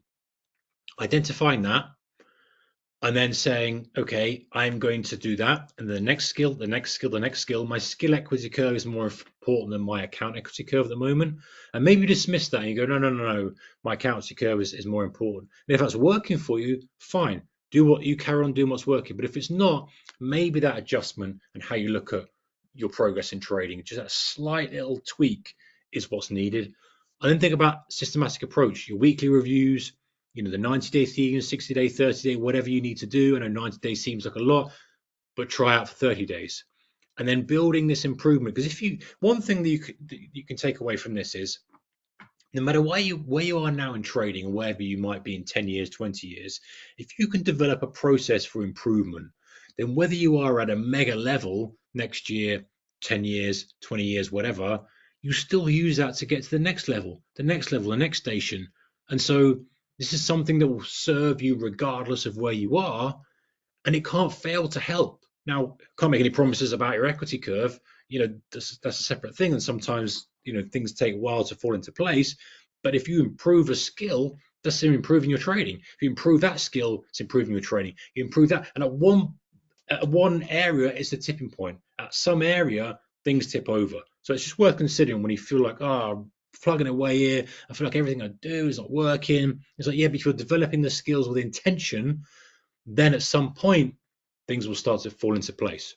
Speaker 1: Identifying that, and then saying, okay, I'm going to do that. And the next skill, the next skill, the next skill. My skill equity curve is more important than my account equity curve at the moment. And maybe you dismiss that and you go, no, my account equity curve is more important. And if that's working for you, fine. Do what you carry on doing what's working. But if it's not, maybe that adjustment and how you look at your progress in trading, just that slight little tweak is what's needed. And then think about systematic approach, your weekly reviews, the 90-day theme, 60-day, 30-day, whatever you need to do. I know 90 days seems like a lot, but try out for 30 days. And then building this improvement. Because one thing that you can take away from this is, no matter where you are now in trading, or wherever you might be in 10 years, 20 years, if you can develop a process for improvement, then whether you are at a mega level next year, 10 years, 20 years, whatever, you still use that to get to the next level, the next station. And so this is something that will serve you regardless of where you are, and it can't fail to help. Now, can't make any promises about your equity curve. That's a separate thing, and sometimes things take a while to fall into place. But if you improve a skill, that's improving your trading. If you improve that skill, it's improving your trading. You improve that, and at one area, it's the tipping point. At some area, things tip over. So it's just worth considering when you feel like, plugging away here, I feel like everything I do is not working. It's like, yeah, but if you're developing the skills with intention, then at some point things will start to fall into place.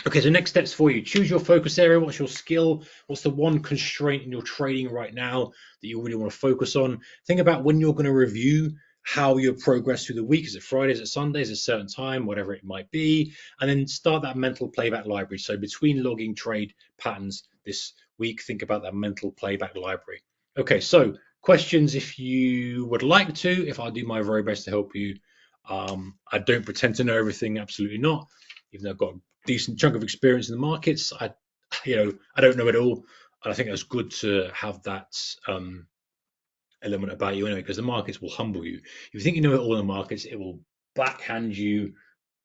Speaker 1: Okay, so next steps for you. Choose your focus area. What's your skill? What's the one constraint in your trading right now that you really want to focus on? Think about when you're going to review how you progress through the week. Is it Fridays, is it Sundays, at a certain time, whatever it might be, and then start that mental playback library. So between logging trade patterns this week, think about that mental playback library. Okay, so questions if you would like to, if I'll do my very best to help you. I don't pretend to know everything, absolutely not. Even though I've got a decent chunk of experience in the markets, I don't know it all. And I think it's good to have that element about you anyway, because the markets will humble you. If you think you know it all in the markets, it will backhand you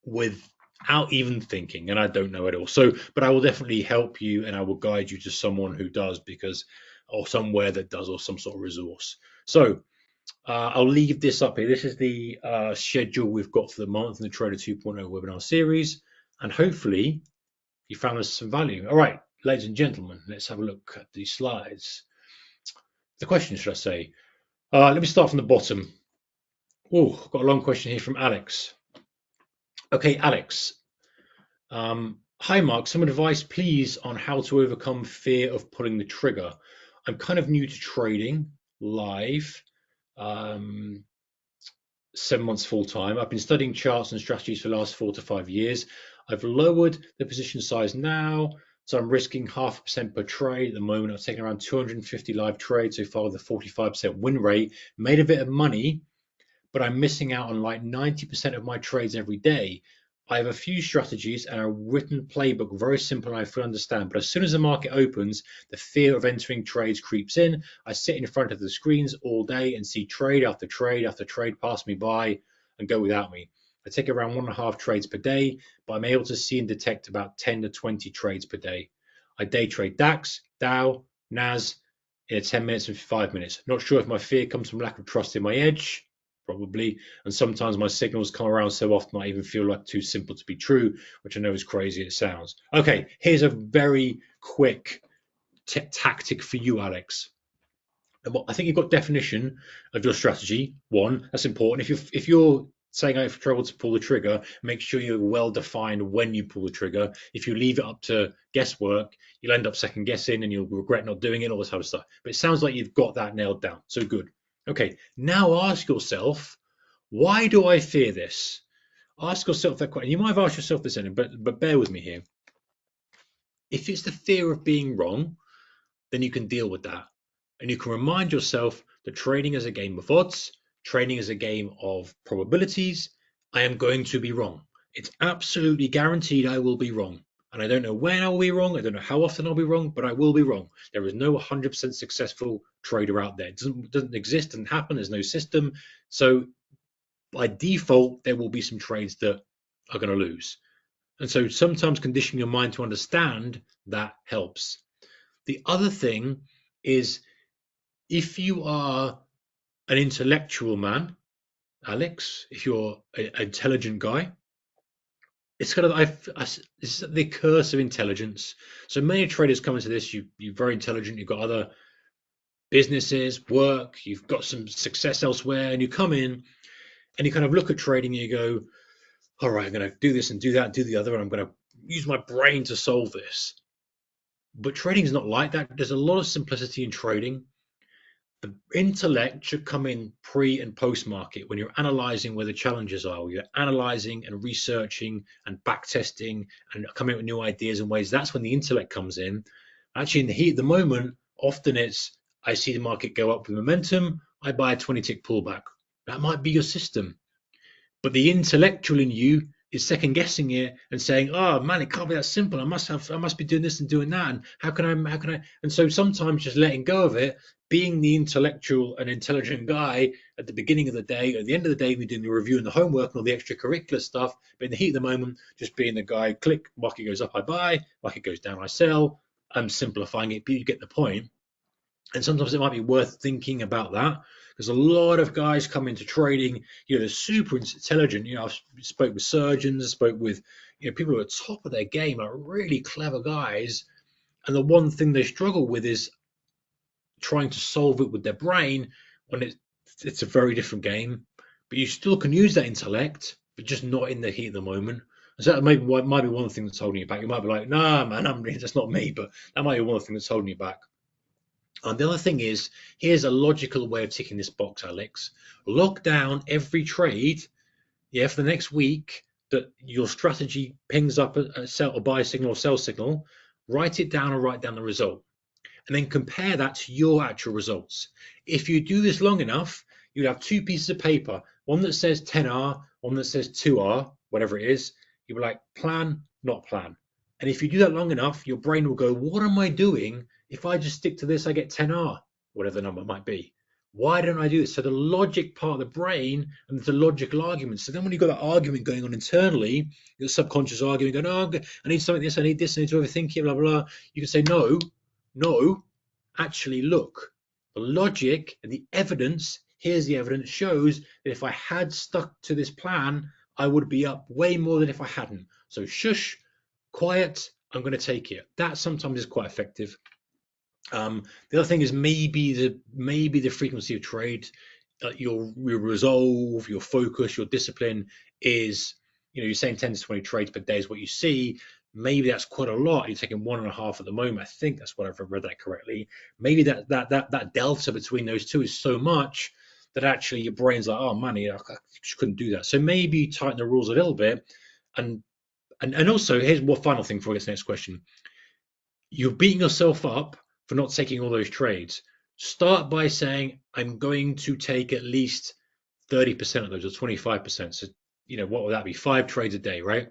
Speaker 1: without even thinking. And I don't know it all. So, but I will definitely help you, and I will guide you to someone who does, or somewhere that does, or some sort of resource. So I'll leave this up here. This is the schedule we've got for the month in the Trader 2.0 webinar series. And hopefully you found us some value. All right, ladies and gentlemen, let's have a look at these slides. The question, should I say? Let me start from the bottom. Oh, I've got a long question here from Alex. Okay, Alex. Hi, Mark. Some advice, please, on how to overcome fear of pulling the trigger. I'm kind of new to trading live. 7 months full time. I've been studying charts and strategies for the last 4 to 5 years. I've lowered the position size now, so I'm risking 0.5% per trade at the moment. I've taken around 250 live trades so far with a 45% win rate, made a bit of money, but I'm missing out on like 90% of my trades every day. I have a few strategies and a written playbook, very simple and I fully understand. But as soon as the market opens, the fear of entering trades creeps in. I sit in front of the screens all day and see trade after trade after trade pass me by and go without me. I take around 1.5 trades per day, but I'm able to see and detect about 10 to 20 trades per day. I day trade DAX, Dow, NAS in 10 minutes and 5 minutes. Not sure if my fear comes from lack of trust in my edge. probably. And sometimes my signals come around so often I even feel like too simple to be true, which I know is crazy it sounds. Okay, here's a very quick tactic for you, Alex. I think you've got definition of your strategy. One, that's important. If you're saying I have trouble to pull the trigger, make sure you're well defined when you pull the trigger. If you leave it up to guesswork, you'll end up second guessing and you'll regret not doing it, all this other stuff. But it sounds like you've got that nailed down. So good. Okay, now ask yourself, why do I fear this? Ask yourself that question. You might have asked yourself this, but bear with me here. If it's the fear of being wrong, then you can deal with that. And you can remind yourself that trading is a game of odds, trading is a game of probabilities. I am going to be wrong. It's absolutely guaranteed I will be wrong. And I don't know when I'll be wrong. I don't know how often I'll be wrong, but I will be wrong. There is no 100% successful trader out there. It doesn't exist, doesn't happen. There's no system. So by default, there will be some trades that are going to lose. And so sometimes conditioning your mind to understand that helps. The other thing is, if you are an intellectual man, Alex, if you're an intelligent guy, it's kind of it's the curse of intelligence. So many traders come into this. You're very intelligent. You've got other businesses, work. You've got some success elsewhere, and you come in and you kind of look at trading. And you go, all right, I'm going to do this and do that, and do the other, and I'm going to use my brain to solve this. But trading is not like that. There's a lot of simplicity in trading. The intellect should come in pre and post market when you're analyzing where the challenges are, where you're analyzing and researching and back testing and coming up with new ideas and ways. That's when the intellect comes in. Actually, in the heat of the moment, often it's I see the market go up with momentum, I buy a 20 tick pullback. That might be your system. But the intellectual in you is second guessing it and saying, "Oh man, it can't be that simple. I must be doing this and doing that. And how can I?" And so sometimes just letting go of it, being the intellectual and intelligent guy at the beginning of the day, at the end of the day, we're doing the review and the homework and all the extracurricular stuff. But in the heat of the moment, just being the guy, click, market goes up, I buy, market goes down, I sell. I'm simplifying it, but you get the point. And sometimes it might be worth thinking about that, because a lot of guys come into trading, they're super intelligent. I've spoke with surgeons, spoke with, people who are top of their game, are really clever guys. And the one thing they struggle with is trying to solve it with their brain when it's a very different game. But you still can use that intellect, but just not in the heat of the moment. And so that might be one thing that's holding you back. You might be like, nah, man, that's not me. But that might be one thing that's holding you back. And the other thing is, here's a logical way of ticking this box, Alex. Lock down every trade, for the next week that your strategy pings up a sell or buy signal or sell signal. Write it down and write down the result. And then compare that to your actual results. If you do this long enough, you'll have two pieces of paper, one that says 10R, one that says 2R, whatever it is. You'll be like, plan, not plan. And if you do that long enough, your brain will go, what am I doing? If I just stick to this, I get 10R, whatever the number might be. Why don't I do this? So the logic part of the brain and the logical argument. So then when you've got that argument going on internally, your subconscious argument going, oh, I need something this, I need this, I need to overthink it, blah, blah, blah. You can say, no, actually look. The logic and the evidence, here's the evidence, shows that if I had stuck to this plan, I would be up way more than if I hadn't. So shush, quiet, I'm going to take it. That sometimes is quite effective. The other thing is maybe the frequency of trade, your resolve, your focus, your discipline is, you're saying 10 to 20 trades per day is what you see. Maybe that's quite a lot. You're taking 1.5 at the moment. I think that's what I've read that correctly. Maybe that delta between those two is so much that actually your brain's like, oh man, I just couldn't do that. So maybe you tighten the rules a little bit. And also, here's one final thing before we get to the next question. You're beating yourself up for not taking all those trades. Start by saying, I'm going to take at least 30% of those, or 25%. So, what would that be? 5 trades a day, right?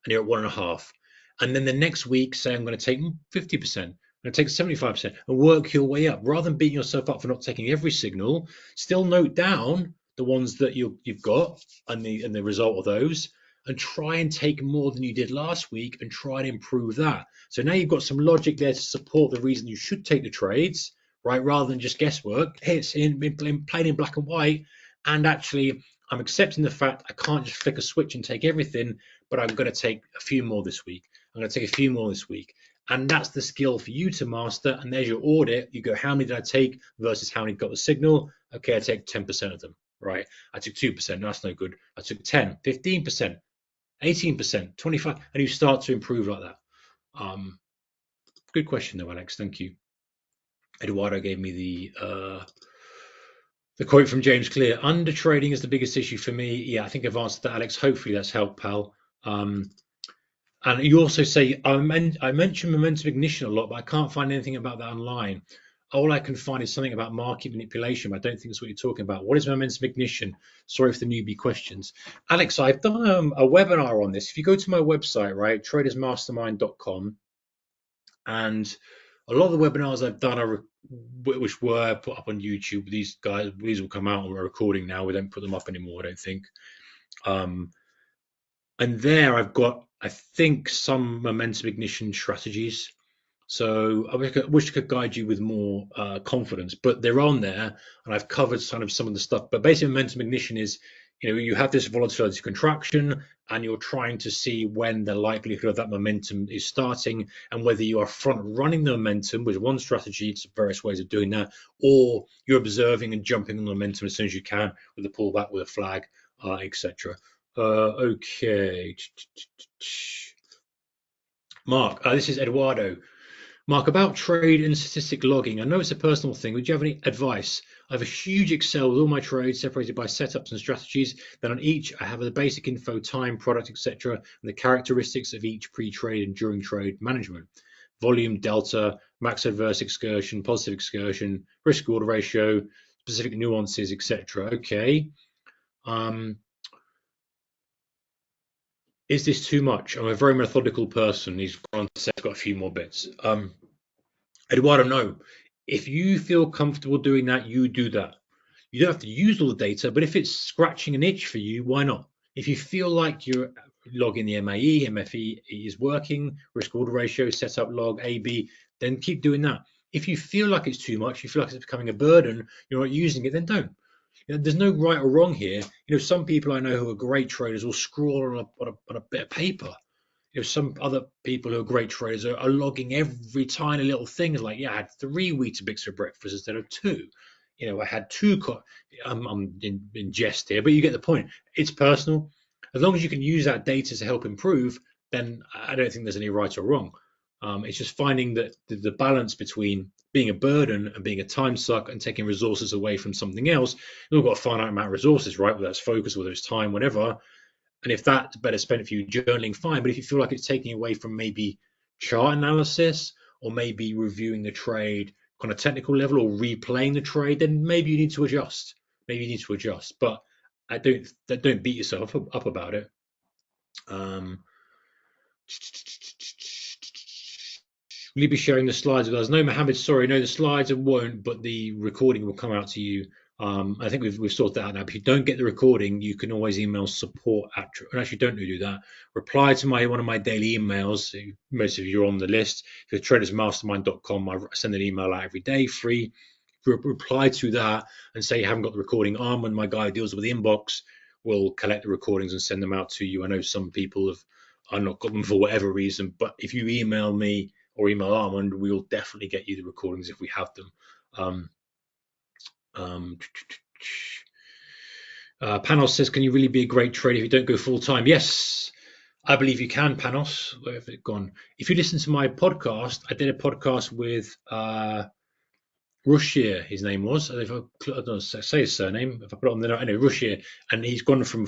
Speaker 1: And you're at 1.5. And then the next week, say, I'm going to take 50%. I'm going to take 75% and work your way up. Rather than beating yourself up for not taking every signal, still note down the ones that you've got and the result of those, and try and take more than you did last week and try and improve that. So now you've got some logic there to support the reason you should take the trades, right? Rather than just guesswork. Hey, it's in plain in black and white. And actually, I'm accepting the fact I can't just flick a switch and take everything, but I'm going to take a few more this week. I'm going to take a few more this week. And that's the skill for you to master. And there's your audit. You go, how many did I take versus how many got the signal? Okay, I take 10% of them, right? I took 2%. No, that's no good. I took 10, 15%, 18%, 25, and you start to improve like that. Good question though, Alex. Thank you. Eduardo gave me the quote from James Clear: "Under trading is the biggest issue for me." Yeah, I think I've answered that, Alex. Hopefully that's helped, pal. And you also say I mentioned momentum ignition a lot, but I can't find anything about that online. All I can find is something about market manipulation. But I don't think that's what you're talking about. What is momentum ignition? Sorry for the newbie questions, Alex. I've done a webinar on this. If you go to my website, right, tradersmastermind.com, and a lot of the webinars I've done are which were put up on YouTube. These will come out and we're recording now. We don't put them up anymore, I don't think. And there I've got, I think, some momentum ignition strategies. So I wish I could guide you with more confidence, but they're on there, and I've covered some of the stuff. But basically, momentum ignition is, you have this volatility contraction, and you're trying to see when the likelihood of that momentum is starting, and whether you are front running the momentum with one strategy. It's various ways of doing that, or you're observing and jumping on the momentum as soon as you can with a pullback, with a flag, etc. Okay. Mark, this is Eduardo. Mark, about trade and statistic logging. I know it's a personal thing. Would you have any advice? I have a huge Excel with all my trades separated by setups and strategies. Then on each, I have the basic info, time, product, etc., and the characteristics of each pre-trade and during trade management. Volume, delta, max adverse excursion, positive excursion, risk reward ratio, specific nuances, etc. Okay. Is this too much? I'm a very methodical person. He's gone to say it's got a few more bits. Eduardo, no. If you feel comfortable doing that, you do that. You don't have to use all the data, but if it's scratching an itch for you, why not? If you feel like you're logging the MAE, MFE is working, risk order ratio, setup log, AB, then keep doing that. If you feel like it's too much, you feel like it's becoming a burden, you're not using it, then don't. There's no right or wrong here. Some people I know who are great traders will scrawl on a bit of paper. Some other people who are great traders are logging every tiny little thing. Like, yeah, I had 3 Weetabix for breakfast instead of 2. I had 2. I'm in jest here, but you get the point. It's personal. As long as you can use that data to help improve, then I don't think there's any right or wrong. It's just finding that the balance between being a burden and being a time suck and taking resources away from something else. You've got a finite amount of resources, right? Whether that's focus, whether it's time, whatever. And if that's better spent for you journaling, fine. But if you feel like it's taking away from maybe chart analysis or maybe reviewing the trade on a technical level or replaying the trade, then maybe you need to adjust. But don't beat yourself up about it. Will you be sharing the slides with us? No, Mohammed, sorry, no, the slides won't, but the recording will come out to you. I think we've sorted that out now. But if you don't get the recording, you can always email support at. And actually, don't do that. Reply to one of my daily emails. Most of you are on the list. If you're tradersmastermind.com, I send an email out every day, free. Reply to that and say you haven't got the recording. Armand, my guy who deals with the inbox, will collect the recordings and send them out to you. I know some people have not got them for whatever reason, but if you email me or email Armand, we will definitely get you the recordings if we have them. Panos says, can you really be a great trader if you don't go full time? Yes, I believe you can, Panos. Where have it gone? If you listen to my podcast, I did a podcast with Rushir, his name was. If I don't say his surname, if I put it on there, anyway, Rushir, and he's gone from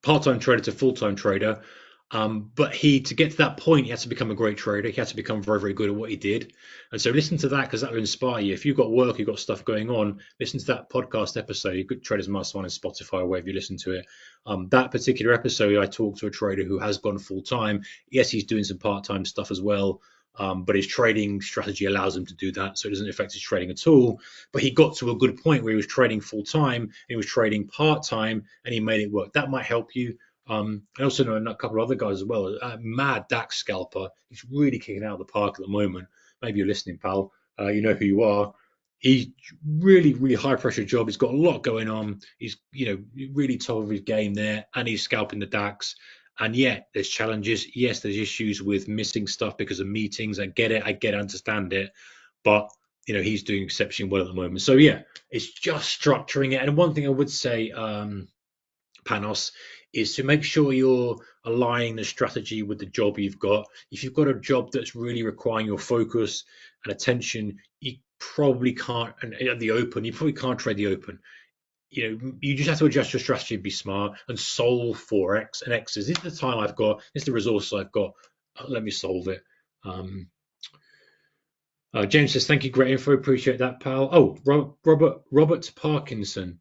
Speaker 1: part-time trader to full-time trader. But to get to that point, he had to become a great trader. He had to become very, very good at what he did. And so listen to that because that will inspire you. If you've got work, you've got stuff going on, listen to that podcast episode, Good Traders Mastermind on Spotify or wherever you listen to it. That particular episode, I talked to a trader who has gone full-time. Yes, he's doing some part-time stuff as well. But his trading strategy allows him to do that, so it doesn't affect his trading at all. But he got to a good point where he was trading full-time, and he was trading part-time, and he made it work. That might help you. I also know a couple of other guys as well. Mad DAX scalper. He's really kicking out of the park at the moment. Maybe you're listening, pal. You know who you are. He's really high pressure job. He's got a lot going on. He's really top of his game there, and he's scalping the DAX. And yet there's challenges. Yes, there's issues with missing stuff because of meetings. I get it. I understand it. But he's doing exceptionally well at the moment. So yeah, it's just structuring it. And one thing I would say, Panos, is to make sure you're aligning the strategy with the job you've got. If you've got a job that's really requiring your focus and attention, you probably can't, and at the open, you probably can't trade the open. You just have to adjust your strategy and be smart and solve for X and X's. This is the time I've got, this is the resource I've got. Let me solve it. James says, thank you, great info. Appreciate that, pal. Oh, Robert Parkinson.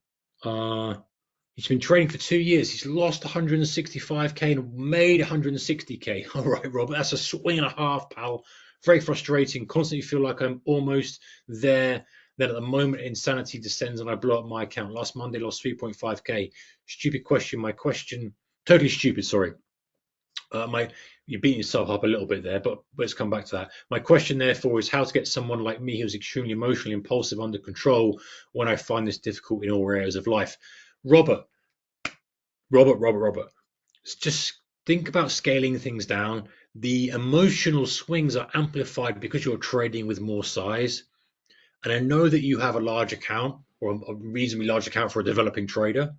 Speaker 1: He's been trading for 2 years. He's lost 165k and made 160k. All right, Robert, that's a swing and a half, pal. Very frustrating. Constantly feel like I'm almost there. Then at the moment, insanity descends and I blow up my account. Last Monday, lost 3.5k. Stupid question. My question, totally stupid. Sorry. You're beating yourself up a little bit there, but let's come back to that. My question, therefore, is how to get someone like me who's extremely emotionally impulsive under control when I find this difficult in all areas of life. Robert, just think about scaling things down. The emotional swings are amplified because you're trading with more size. And I know that you have a large account or a reasonably large account for a developing trader.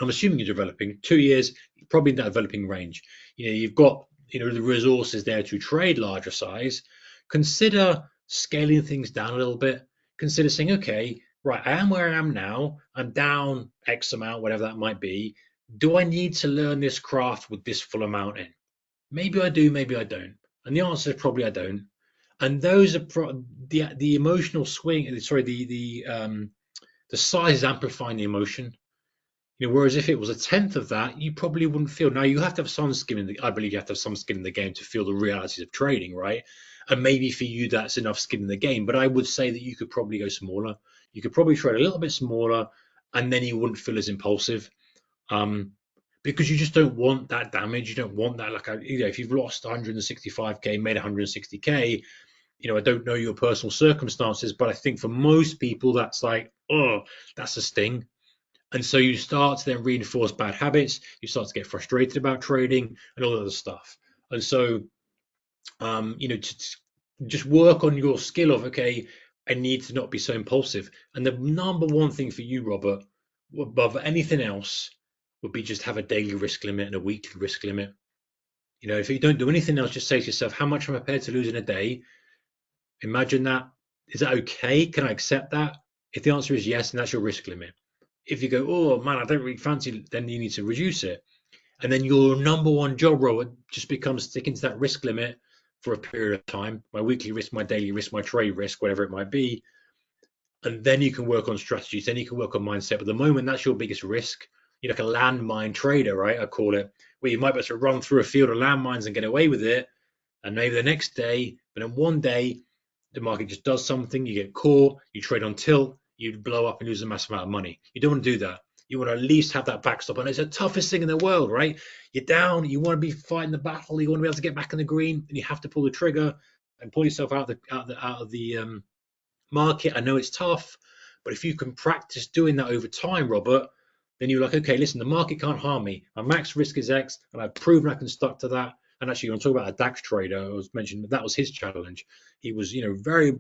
Speaker 1: I'm assuming you're developing 2 years, probably in that developing range. You've got the resources there to trade larger size. Consider scaling things down a little bit. Consider saying, okay, right, I am where I am now. I'm down X amount, whatever that might be. Do I need to learn this craft with this full amount in? Maybe I do, maybe I don't. And the answer is probably I don't. And those are the emotional swing. Sorry, the size is amplifying the emotion. Whereas if it was a tenth of that, you probably wouldn't feel. Now you have to have some skin in the. I believe you have to have some skin in the game to feel the realities of trading, right? And maybe for you that's enough skin in the game. But I would say that you could probably go smaller. You could probably trade a little bit smaller, and then you wouldn't feel as impulsive, because you just don't want that damage. You don't want that. Like if you've lost 165k, made 160k. I don't know your personal circumstances, but I think for most people that's like, oh, that's a sting. And so you start to then reinforce bad habits. You start to get frustrated about trading and all that other stuff. And so, to just work on your skill of, okay, I need to not be so impulsive. And the number one thing for you, Robert, above anything else, would be just have a daily risk limit and a weekly risk limit. If you don't do anything else, just say to yourself, how much am I prepared to lose in a day? Imagine that. Is that okay? Can I accept that? If the answer is yes, then that's your risk limit. If you go, oh man, I don't really fancy it, then you need to reduce it. And then your number one job, Robert, just becomes sticking to that risk limit for a period of time. My weekly risk, my daily risk, my trade risk, whatever it might be. And then you can work on strategies, then you can work on mindset. But at the moment, that's your biggest risk. You're like a landmine trader, right? I call it, where you might be able to run through a field of landmines and get away with it. And maybe the next day, but then one day, the market just does something, you get caught, you trade on tilt, you blow up and lose a massive amount of money. You don't want to do that. You want to at least have that backstop. And it's the toughest thing in the world, right? You're down, you want to be fighting the battle, you want to be able to get back in the green, and you have to pull the trigger and pull yourself out of the market. I know it's tough, but if you can practice doing that over time, Robert, then you're like, okay, listen, the market can't harm me. My max risk is X, and I've proven I can stuck to that. And actually, you want to talk about a DAX trader, I was mentioning that was his challenge. He was, very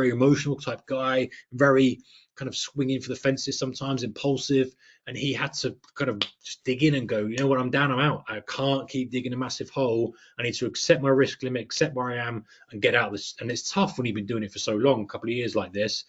Speaker 1: emotional type guy, very kind of swinging for the fences sometimes, impulsive, and he had to kind of just dig in and go, you know what, I'm down, I'm out. I can't keep digging a massive hole. I need to accept my risk limit, accept where I am, and get out of this. And it's tough when you've been doing it for so long, a couple of years like this.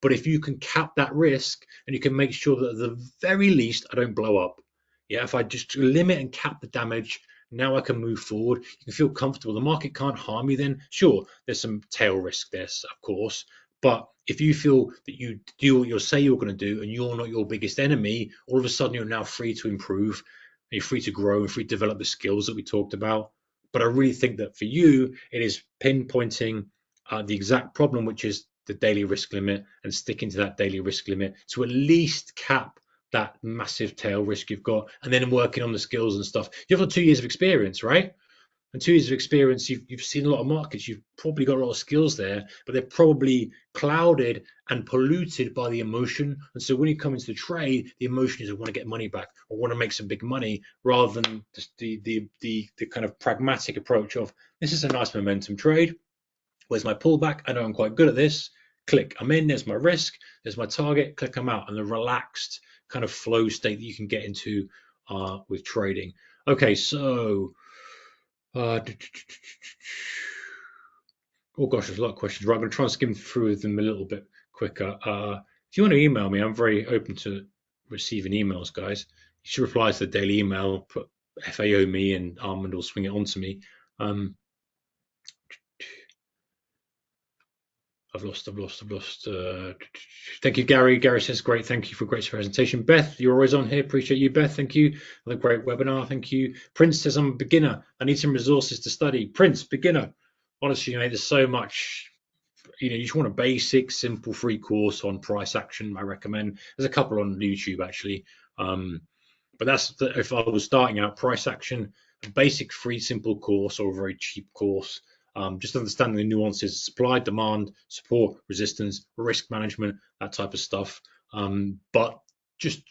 Speaker 1: But if you can cap that risk and you can make sure that at the very least I don't blow up. Yeah, if I just limit and cap the damage, now I can move forward. You can feel comfortable. The market can't harm you then. Sure, there's some tail risk there, of course. But if you feel that you do what you say you're going to do and you're not your biggest enemy, all of a sudden you're now free to improve, and you're free to grow and free to develop the skills that we talked about. But I really think that for you, it is pinpointing the exact problem, which is the daily risk limit, and sticking to that daily risk limit to at least cap that massive tail risk you've got, and then working on the skills and stuff. You've got 2 years of experience, right? and 2 years of experience, you've seen a lot of markets, you've probably got a lot of skills there, but they're probably clouded and polluted by the emotion. And so when you come into the trade, the emotion is I want to get money back, or want to make some big money, rather than just the kind of pragmatic approach of this is a nice momentum trade. Where's my pullback? I know I'm quite good at this. Click, I'm in, there's my risk, there's my target, click, I'm out, and the relaxed kind of flow state that you can get into with trading. Okay, so oh gosh, there's a lot of questions. Right, I'm going to try and skim through them a little bit quicker. If you want to email me, I'm very open to receiving emails, guys. You should reply to the daily email, put FAO me, and Armand will swing it on to me. I've lost. Thank you, Gary. Gary says, great. Thank you for a great presentation. Beth, you're always on here. Appreciate you, Beth. Thank you for the great webinar. Thank you. Prince says, I'm a beginner. I need some resources to study. Prince, beginner. Honestly, there's so much. You just want a basic, simple, free course on price action. I recommend. There's a couple on YouTube actually. But if I was starting out, price action, a basic, free, simple course or a very cheap course. Just understanding the nuances, supply, demand, support, resistance, risk management, that type of stuff. But just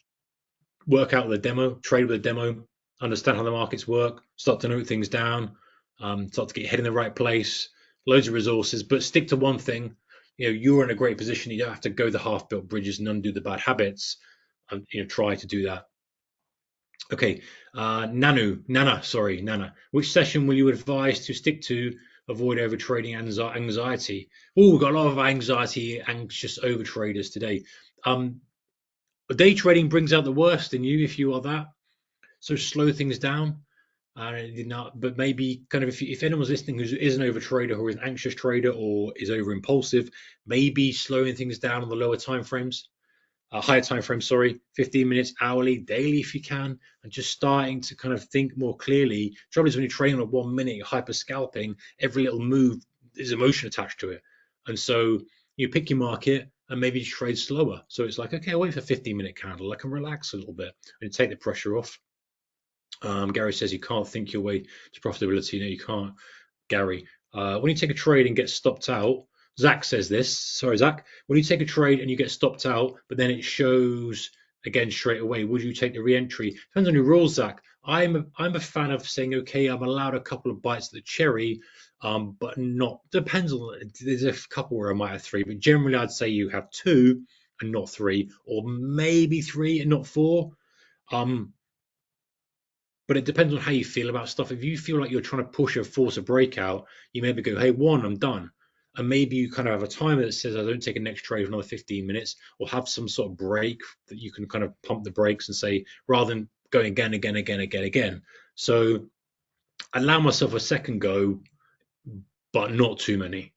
Speaker 1: work out the demo, trade with the demo, understand how the markets work, start to note things down, start to get your head in the right place, loads of resources, but stick to one thing. You're in a great position. You don't have to go the half-built bridges and undo the bad habits. And try to do that. Okay, Nana. Which session will you advise to stick to? Avoid overtrading anxiety. Oh, we've got a lot of anxious overtraders today. Day trading brings out the worst in you if you are that. So slow things down. But maybe kind of if anyone's listening who is an overtrader or is an anxious trader or is over impulsive, maybe slowing things down on the lower time frames. Higher time frame, 15 minutes, hourly, daily if you can, and just starting to kind of think more clearly. Trouble is when you're trading on 1 minute, you're hyper scalping, every little move is emotion attached to it. And so you pick your market and maybe you trade slower. So it's like, okay, I'll wait for 15-minute candle. I can relax a little bit and take the pressure off. Gary says you can't think your way to profitability. No, you can't, Gary. When you take a trade and get stopped out, Zach says this. Sorry, Zach. When you take a trade and you get stopped out, but then it shows again straight away, would you take the re-entry? Depends on your rules, Zach. I'm a fan of saying, okay, I'm allowed a couple of bites of the cherry, but not. Depends on. There's a couple where I might have 3, but generally I'd say you have 2 and not 3, or maybe 3 and not 4. But it depends on how you feel about stuff. If you feel like you're trying to push or force a breakout, you maybe go, hey, 1, I'm done. And maybe you kind of have a timer that says, I don't take a next trade for another 15 minutes, or have some sort of break that you can kind of pump the brakes and say, rather than going again. So allow myself a second go, but not too many.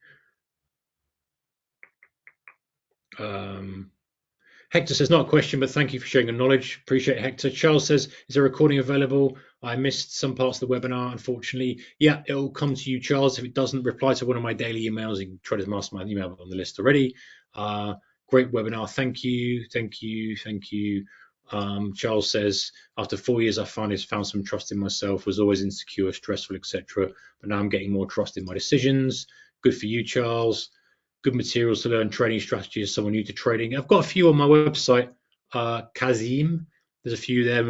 Speaker 1: Hector says, not a question, but thank you for sharing your knowledge. Appreciate it, Hector. Charles says, is there a recording available? I missed some parts of the webinar, unfortunately. Yeah, it will come to you, Charles. If it doesn't, reply to one of my daily emails. You can try to mastermind email on the list already. Great webinar. Thank you. Charles says, after 4 years, I found some trust in myself, was always insecure, stressful, etc. But now I'm getting more trust in my decisions. Good for you, Charles. Good materials to learn trading strategies as someone new to trading. I've got a few on my website, Kazim. There's a few there.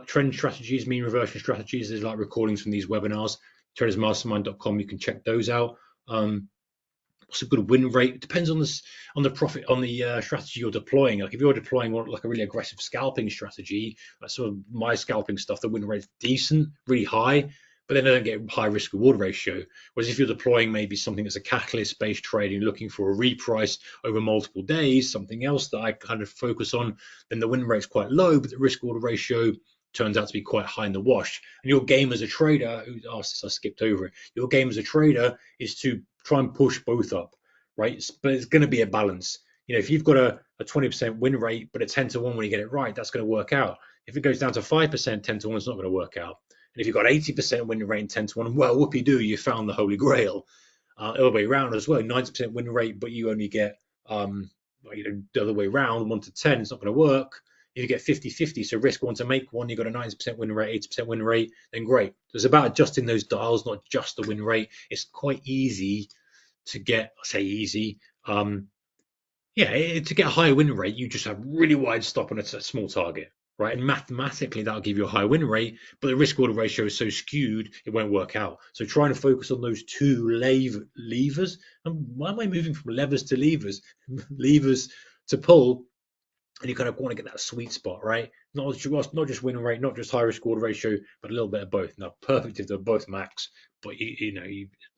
Speaker 1: Trend strategies, mean reversion strategies. There's like recordings from these webinars. Tradersmastermind.com. You can check those out. What's a good win rate? It depends on the profit on the strategy you're deploying. Like if you're deploying like a really aggressive scalping strategy, like sort of my scalping stuff, the win rate is decent, really high. But then I don't get high risk reward ratio. Whereas if you're deploying maybe something that's a catalyst based trading, looking for a reprice over multiple days, something else that I kind of focus on, then the win rate's quite low, but the risk reward ratio turns out to be quite high in the wash. And your game as a trader, who asked this, I skipped over it. Your game as a trader is to try and push both up, right? But it's going to be a balance. If you've got a 20% win rate, but a 10 to 1 when you get it right, that's going to work out. If it goes down to 5%, 10 to 1, it's not going to work out. And if you've got 80% win rate and 10 to 1, well, whoopee-doo, you found the holy grail. The other way around as well, 90% win rate, but you only get the other way around, 1 to 10, it's not going to work. If you get 50-50, so risk one to make one, you got a 90% win rate, 80% win rate, then great. So it's about adjusting those dials, not just the win rate. It's quite easy to get, I say easy, to get a higher win rate, you just have really wide stop on a small target, right? And mathematically, that'll give you a high win rate, but the risk order ratio is so skewed, it won't work out. So trying to focus on those two levers. And why am I moving from levers to levers? Levers to pull, and you kind of want to get that sweet spot, right? Not just win rate, not just high risk order ratio, but a little bit of both. Now, perfect if they're both max, but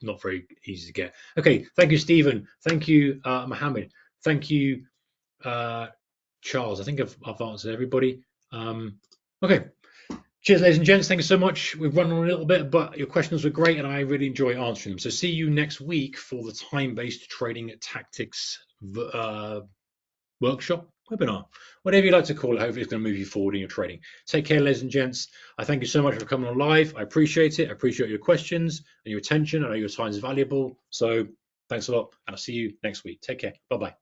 Speaker 1: not very easy to get. Okay, thank you, Stephen. Thank you, Mohammed. Thank you, Charles. I think I've answered everybody. Okay. Cheers, ladies and gents. Thank you so much. We've run on a little bit, but your questions were great, and I really enjoy answering them. So see you next week for the time-based trading tactics workshop, webinar, whatever you like to call it. Hopefully it's going to move you forward in your trading. Take care, ladies and gents. I thank you so much for coming on live. I appreciate it. I appreciate your questions and your attention. I know your time is valuable. So thanks a lot, and I'll see you next week. Take care. Bye-bye.